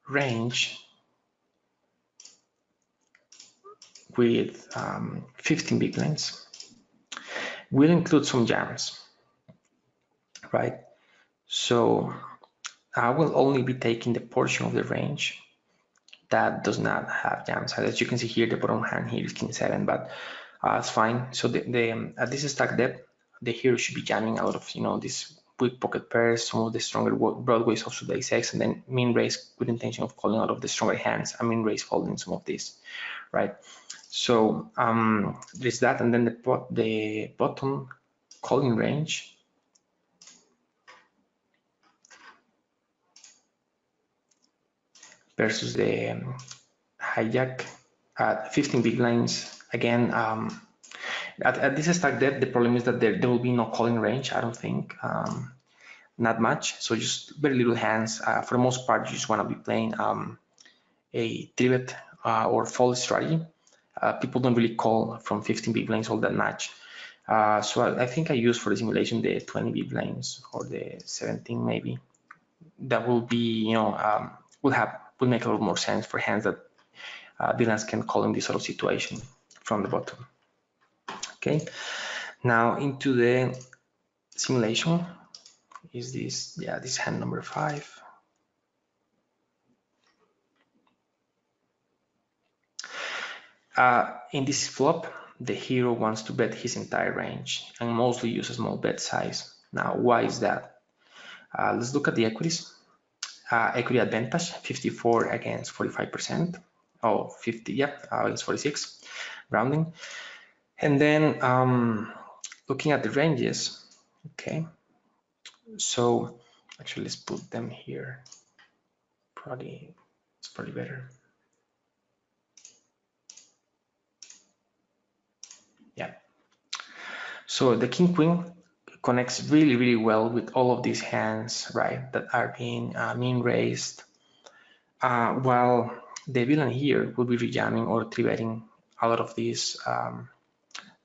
range with 15 big blinds will include some jams, right? So I will only be taking the portion of the range that does not have jams. As you can see here, the bottom hand here is king 7, but it's fine. So at this stack depth, the hero should be jamming a lot of these weak pocket pairs, some of the stronger broadways of the ace, and then min raise with intention of calling out of the stronger hands, and min raise folding some of these, right? So there's that, and then the bottom calling range versus the hijack at 15 big blinds. Again, at this stack depth, the problem is that there will be no calling range, I don't think. Not much, so just very little hands. For the most part, you just want to be playing a 3-bet or fold strategy. People don't really call from 15 big blinds all that much. So I think I use for the simulation the 20 big blinds or the 17 maybe. That will be, will make a little more sense for hands that villains can call in this sort of situation from the bottom. Okay, now into the simulation is this hand number 5. In this flop, the hero wants to bet his entire range and mostly use a small bet size. Now, why is that? Let's look at the equities. Equity advantage, 54 against 45%. Oh, 50, against 46, rounding. And then looking at the ranges, okay. So actually, let's put them here. It's probably better. Yeah. So the king queen connects really, really well with all of these hands, right, that are being min raised, while the villain here will be rejamming or 3-betting a lot of these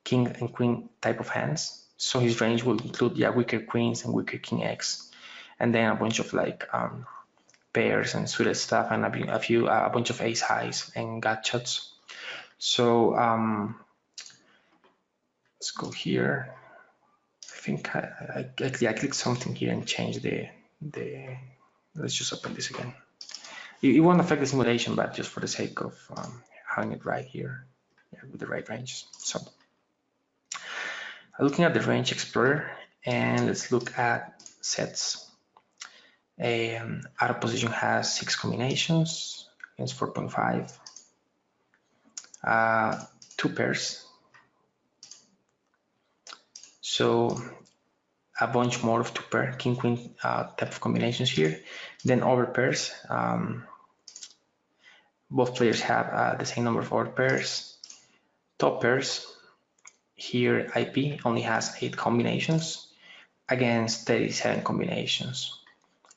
king and queen type of hands. So his range will include weaker queens and weaker king X, and then a bunch of like pairs and suited stuff, and a bunch of ace highs and gut shots. So let's go here. I think I clicked something here and changed the. Let's just open this again. It won't affect the simulation, but just for the sake of having it right here, with the right ranges. So looking at the range explorer, and let's look at sets. Out of position has 6 combinations against 4.5. 2 pairs. So a bunch more of 2 pair king queen type of combinations here. Then over pairs. Both players have the same number of over pairs. Top pairs. Here IP only has 8 combinations against 37 combinations,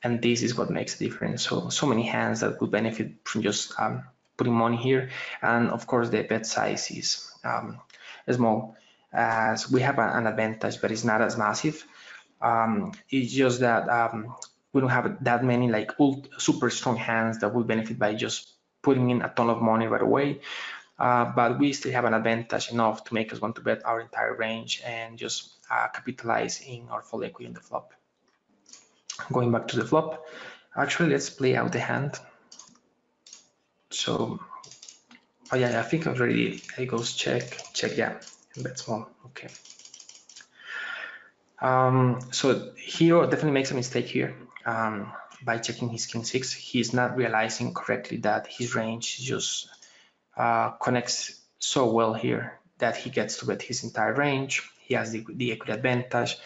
and this is what makes a difference. So many hands that would benefit from just putting money here, and of course the bet size is small, as we have an advantage, but it's not as massive. It's just that we don't have that many like super strong hands that will benefit by just putting in a ton of money right away. But we still have an advantage enough to make us want to bet our entire range and just capitalize in our full equity in the flop. Going back to the flop, actually let's play out the hand. So, oh yeah, I think already it goes check, yeah, and bet small, okay. So hero definitely makes a mistake here. by checking his king 6, he's not realizing correctly that his range just connects so well here that he gets to bet his entire range. He has the equity advantage,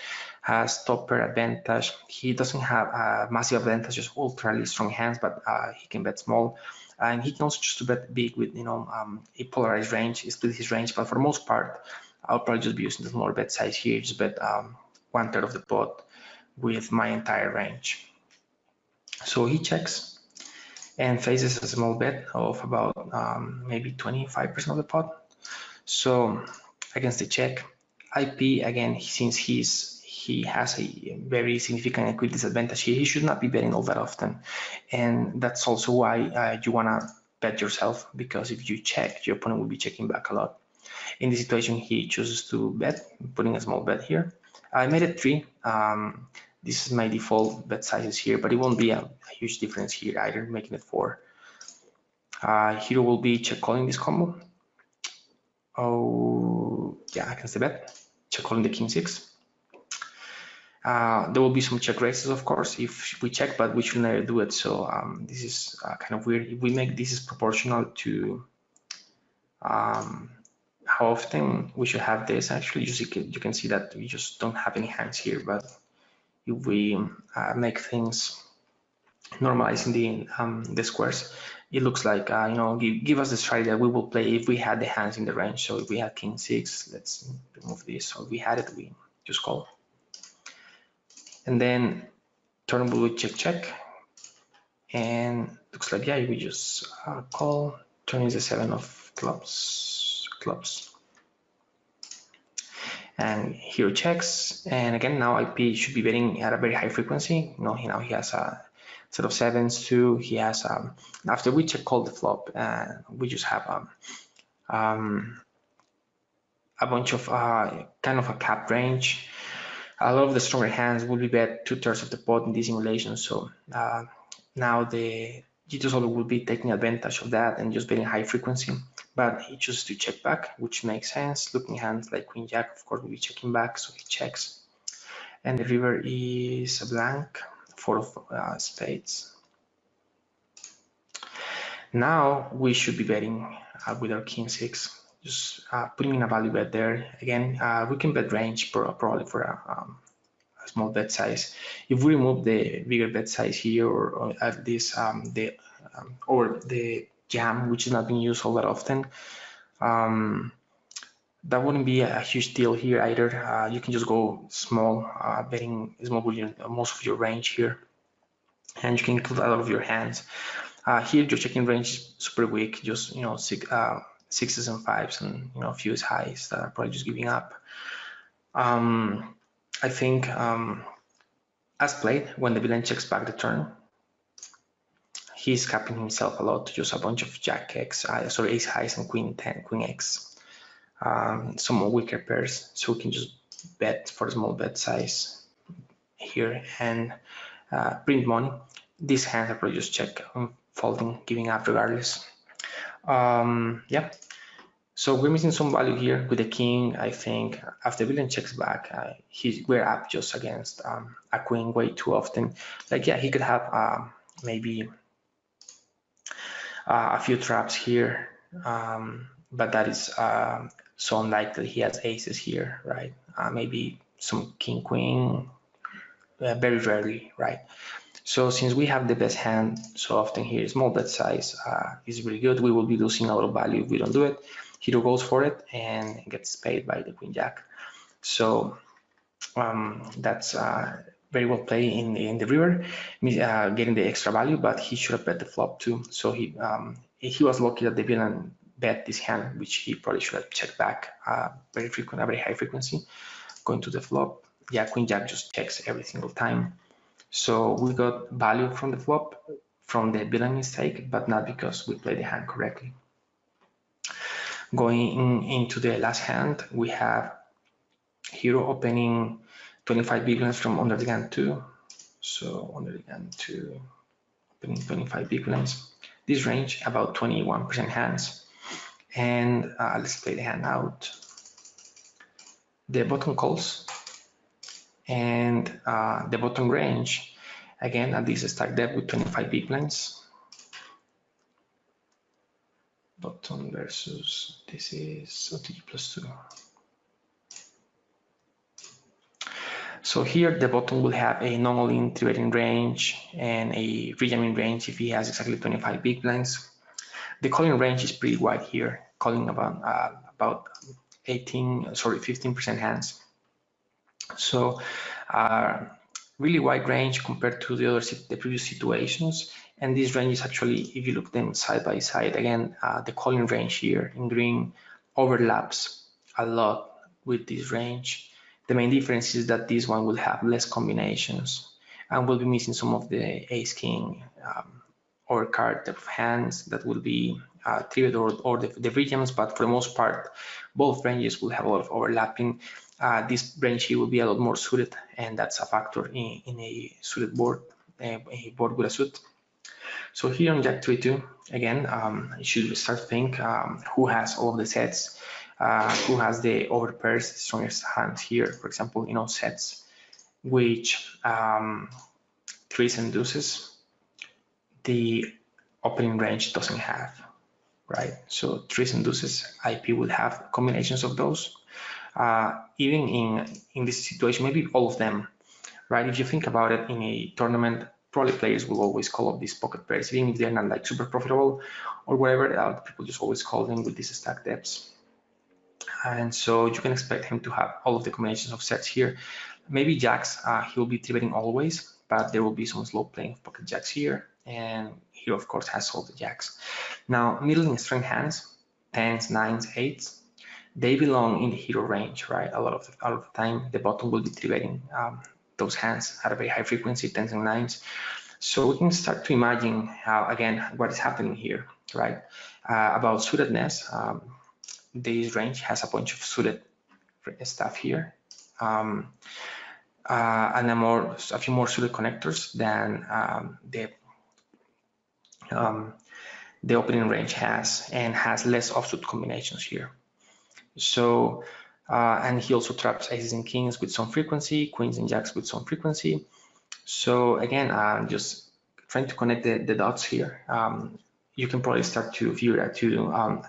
has top pair advantage. He doesn't have a massive advantage, just ultra strong hands, but he can bet small. And he can also choose to bet big with, a polarized range, split his range. But for the most part, I'll probably just be using the smaller bet size here, just bet 1/3 of the pot with my entire range. So he checks and faces a small bet of about maybe 25% of the pot. So against the check, IP again, since he has a very significant equity disadvantage here, he should not be betting all that often, and that's also why you wanna bet yourself, because if you check, your opponent will be checking back a lot. In this situation, he chooses to bet, putting a small bet here. I made it 3. This is my default bet sizes here, but it won't be a huge difference here either, making it 4. Here will be check calling this combo. Oh, yeah, against the bet, check calling the king 6. There will be some check raises, of course, if we check, but we should never do it. So this is kind of weird. If we make this is proportional to how often we should have this, actually, you can see that we just don't have any hands here. But if we make things normalizing the squares, it looks like give us the strategy that we will play if we had the hands in the range. So if we had king 6, let's remove this. So if we had it, we just call. And then turn will be check, and looks like, yeah, we just call. Turn is the 7 of clubs, and hero checks. And again, now IP should be betting at a very high frequency. Now he has a set of 7s too. He has after we check call the flop, we just have a bunch of kind of a cap range. A lot of the stronger hands will be bet 2/3 of the pot in this simulation. So now the G2 solo will be taking advantage of that and just betting high frequency, but he chooses to check back, which makes sense. Looking hands like Queen Jack, of course, will be checking back, so he checks. And the river is a blank, 4 of spades. Now we should be betting with our King 6, just putting in a value bet there. Again, we can bet range probably for a small bet size. If we remove the bigger bet size here, or at least or the jam, which is not being used all that often, that wouldn't be a huge deal here either. You can just go small, betting small with most of your range here, and you can include a lot of your hands. Here your checking range is super weak, just 6s and 5s, and a few highs that are probably just giving up. I think as played, when the villain checks back the turn, he's capping himself a lot to just a bunch of Jack X, ace highs and Queen 10, Queen X, some weaker pairs, so we can just bet for a small bet size here and print money. These hands are probably just check, folding, giving up regardless. Yeah. So we're missing some value here with the king. I think after villain checks back, we're up just against a queen way too often. Like, yeah, he could have maybe a few traps here, but that is so unlikely. He has aces here, right? Maybe some king queen, very rarely, right? So since we have the best hand so often here, small bet size is really good. We will be losing a lot of value if we don't do it. Hero goes for it and gets paid by the Queen Jack. So that's very well played in the river, getting the extra value, but he should have bet the flop too. So he was lucky that the villain bet this hand, which he probably should have checked back very frequent, a very high frequency, going to the flop. Yeah, Queen Jack just checks every single time. So we got value from the flop, from the villain mistake, but not because we played the hand correctly. Going into the last hand, we have hero opening 25 big blinds from under the gun 2. So under the gun 2, opening 25 big blinds. This range about 21% hands. And let's play the hand out. The bottom calls, and the bottom range Again, at this stack depth with 25 big blinds. Bottom versus this is OTG +2. So here the bottom will have a non-all-in 3-betting range and a rejamming range if he has exactly 25 big blinds. The calling range is pretty wide here, calling about 15% hands. So really wide range compared to the previous situations. And this range is actually, if you look them side by side, again, the calling range here in green overlaps a lot with this range. The main difference is that this one will have less combinations and will be missing some of the ace king or card type of hands that will be treated or the regions, but for the most part, both ranges will have a lot of overlapping. This range here will be a lot more suited, and that's a factor in a suited board, a board with a suit. So here on Jack 3-2, again, you should start to think who has all of the sets, who has the overpairs, the strongest hands here, for example, sets which threes and deuces the opening range doesn't have, right? So threes and deuces, IP will have combinations of those. Even in this situation, maybe all of them, right? If you think about it, in a tournament, probably players will always call up these pocket pairs, even if they're not like super profitable or whatever. People just always call them with these stack depths. And so you can expect him to have all of the combinations of sets here. Maybe jacks, he will be 3-betting always, but there will be some slow playing of pocket jacks here. And here, of course, has all the jacks. Now, middling strength hands, 10s, 9s, 8s, they belong in the hero range, right? A lot of the time, the bottom will be 3-betting those hands at a very high frequency, 10s and 9s. So we can start to imagine how, again, what is happening here, right? About suitedness, this range has a bunch of suited stuff here, and a few more suited connectors than the opening range has, and has less offsuit combinations here. So, and he also traps aces and kings with some frequency, queens and jacks with some frequency. So again, just trying to connect the dots here. You can probably start to figure out to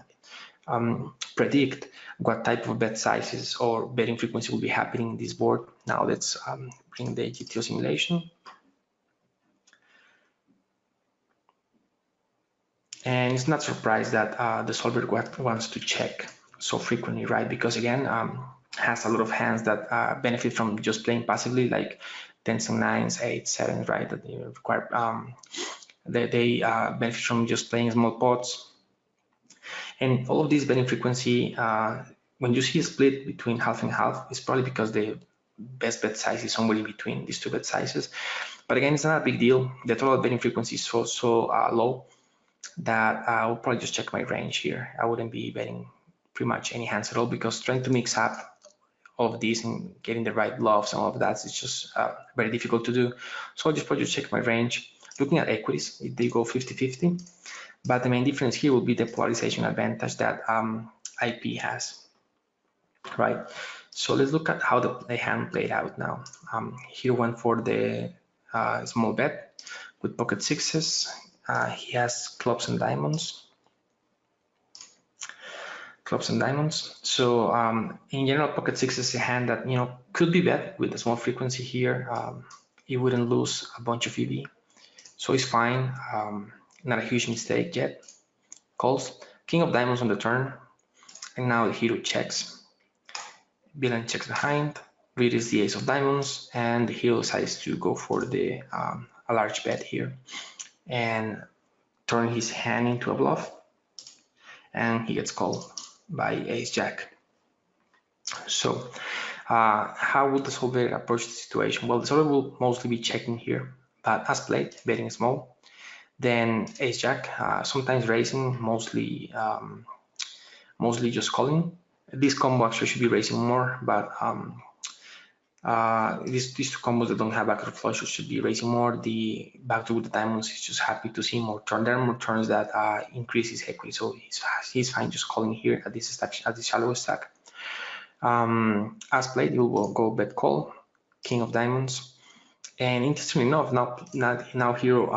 predict what type of bet sizes or betting frequency will be happening in this board. Now let's bring the GTO simulation. And it's not surprised that the solver wants to check so frequently, right? Because again, has a lot of hands that benefit from just playing passively, like 10s and 9s, 8s, 7s, right? That they require, they benefit from just playing small pots. And all of this betting frequency, when you see a split between half and half, it's probably because the best bet size is somewhere in between these two bet sizes. But again, it's not a big deal. The total betting frequency is so low that I will probably just check my range here. I wouldn't be betting pretty much any hands at all, because trying to mix up all of these and getting the right bluffs and all of that is just very difficult to do. So I'll just probably check my range. Looking at equities, they go 50-50. But the main difference here will be the polarization advantage that IP has, right? So let's look at how the hand played out now. Here went for the small bet with pocket sixes. He has clubs and diamonds. Clubs and diamonds. So in general, pocket sixes is a hand that could be bet with a small frequency here. You wouldn't lose a bunch of EV, so it's fine. Not a huge mistake yet. Calls. King of diamonds on the turn, and now the hero checks. Villain checks behind. Reads the ace of diamonds, and the hero decides to go for the a large bet here and turn his hand into a bluff, and he gets called by ace jack. So how would the solver approach the situation? Well, the solver will mostly be checking here, but as played, betting small. Then ace jack, sometimes raising, mostly just calling. This combo actually should be raising more, but these two combos that don't have backdoor flushes should be raising more. The backdoor with the diamonds is just happy to see more turn. There are more turns that increase his equity, so he's fine just calling here at this stack, at this shallow stack. As played, you will go bet call, king of diamonds, And interestingly enough, now here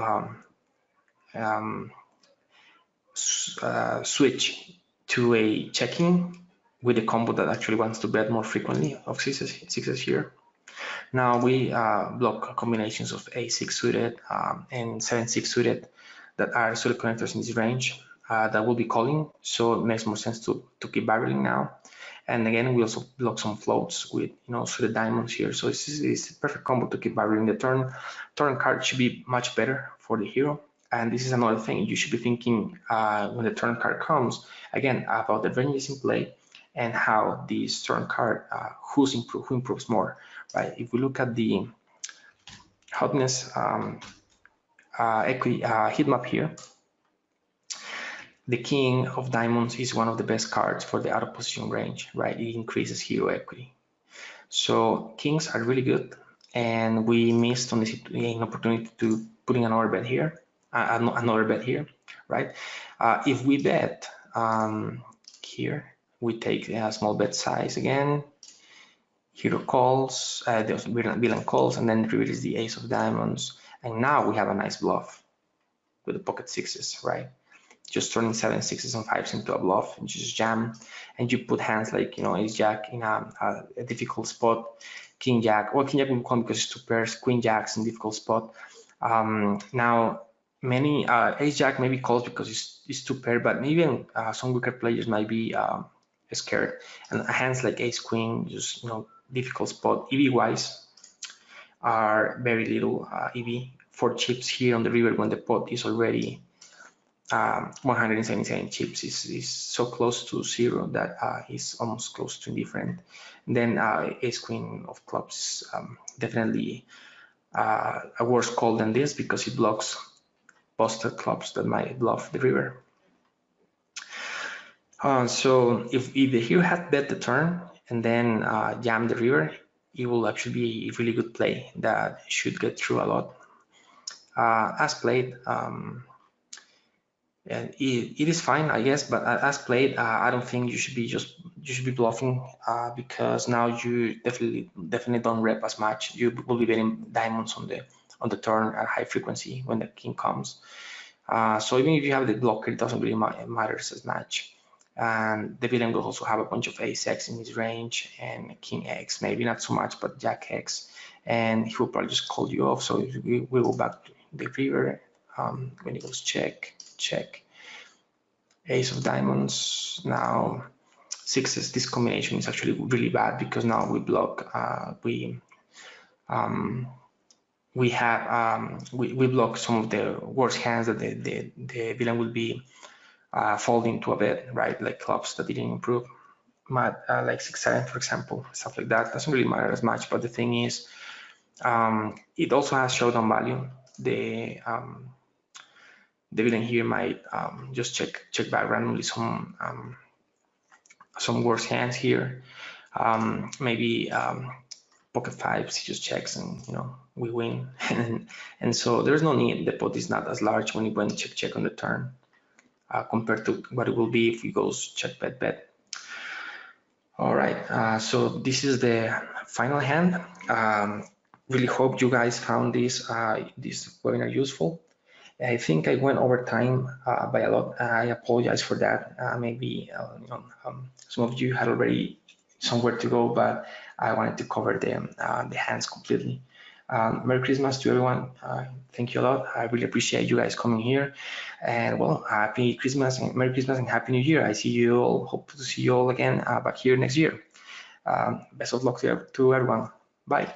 switch to a checking with a combo that actually wants to bet more frequently of sixes here. Now we block combinations of A6 suited and 7-6 suited that are suited connectors in this range that will be calling. So it makes more sense to keep barreling now. And again, we also block some floats with suited diamonds here. So this is a perfect combo to keep barreling. The turn card should be much better for the hero. And this is another thing you should be thinking when the turn card comes, again, about the ranges in play and how this turn card, who improves more, right? If we look at the hotness equity heat map here, the king of diamonds is one of the best cards for the out of position range, right? It increases hero equity. So kings are really good, and we missed on an opportunity to putting another bet here, right? If we bet here, we take a small bet size again. Hero calls, the villain calls, and then river is the ace of diamonds, and now we have a nice bluff with the pocket sixes, right? Just turning 7 6s and 5s into a bluff and just jam, and you put hands like ace jack in a difficult spot, king jack. Well, king jack will come because it's two pairs, queen jacks in difficult spot. Now many ace jack maybe calls because it's two pair, but maybe some weaker players might be scared, and hands like ace queen, just difficult spot. EV wise are very little EV. 4 chips here on the river when the pot is already 177 chips is so close to zero that is almost close to indifferent. And then ace queen of clubs definitely a worse call than this because it blocks busted clubs that might bluff the river. So if the hero had bet the turn and then jam the river, it will actually be a really good play that should get through a lot. As played, and it is fine, I guess, but as played, I don't think you should be bluffing because now you definitely don't rep as much. You will be betting diamonds on the turn at high frequency when the king comes. So even if you have the blocker, it doesn't really matters as much. And the villain will also have a bunch of ace x in his range and king x, maybe not so much, but jack x, and he will probably just call you off. So we go back to the river when he goes check, ace of diamonds. Now sixes, this combination is actually really bad because now we block we block some of the worst hands that the villain will be folding to a bet, right? Like clubs that didn't improve, like 6-7, for example, stuff like that. Doesn't really matter as much, but the thing is, it also has showdown value. The villain here might just check back randomly some worse hands here. Maybe pocket fives, he just checks and we win. and so there's no need. The pot is not as large when you went check on the turn compared to what it will be if he goes check bet. All right, so this is the final hand. Really hope you guys found this webinar useful. I think I went over time by a lot. I apologize for that. Maybe some of you had already somewhere to go, but I wanted to cover the hands completely. Merry Christmas to everyone. Thank you a lot. I really appreciate you guys coming here. And well, Happy Christmas and Merry Christmas and Happy New Year. I see you all. Hope to see you all again back here next year. Best of luck to everyone. Bye.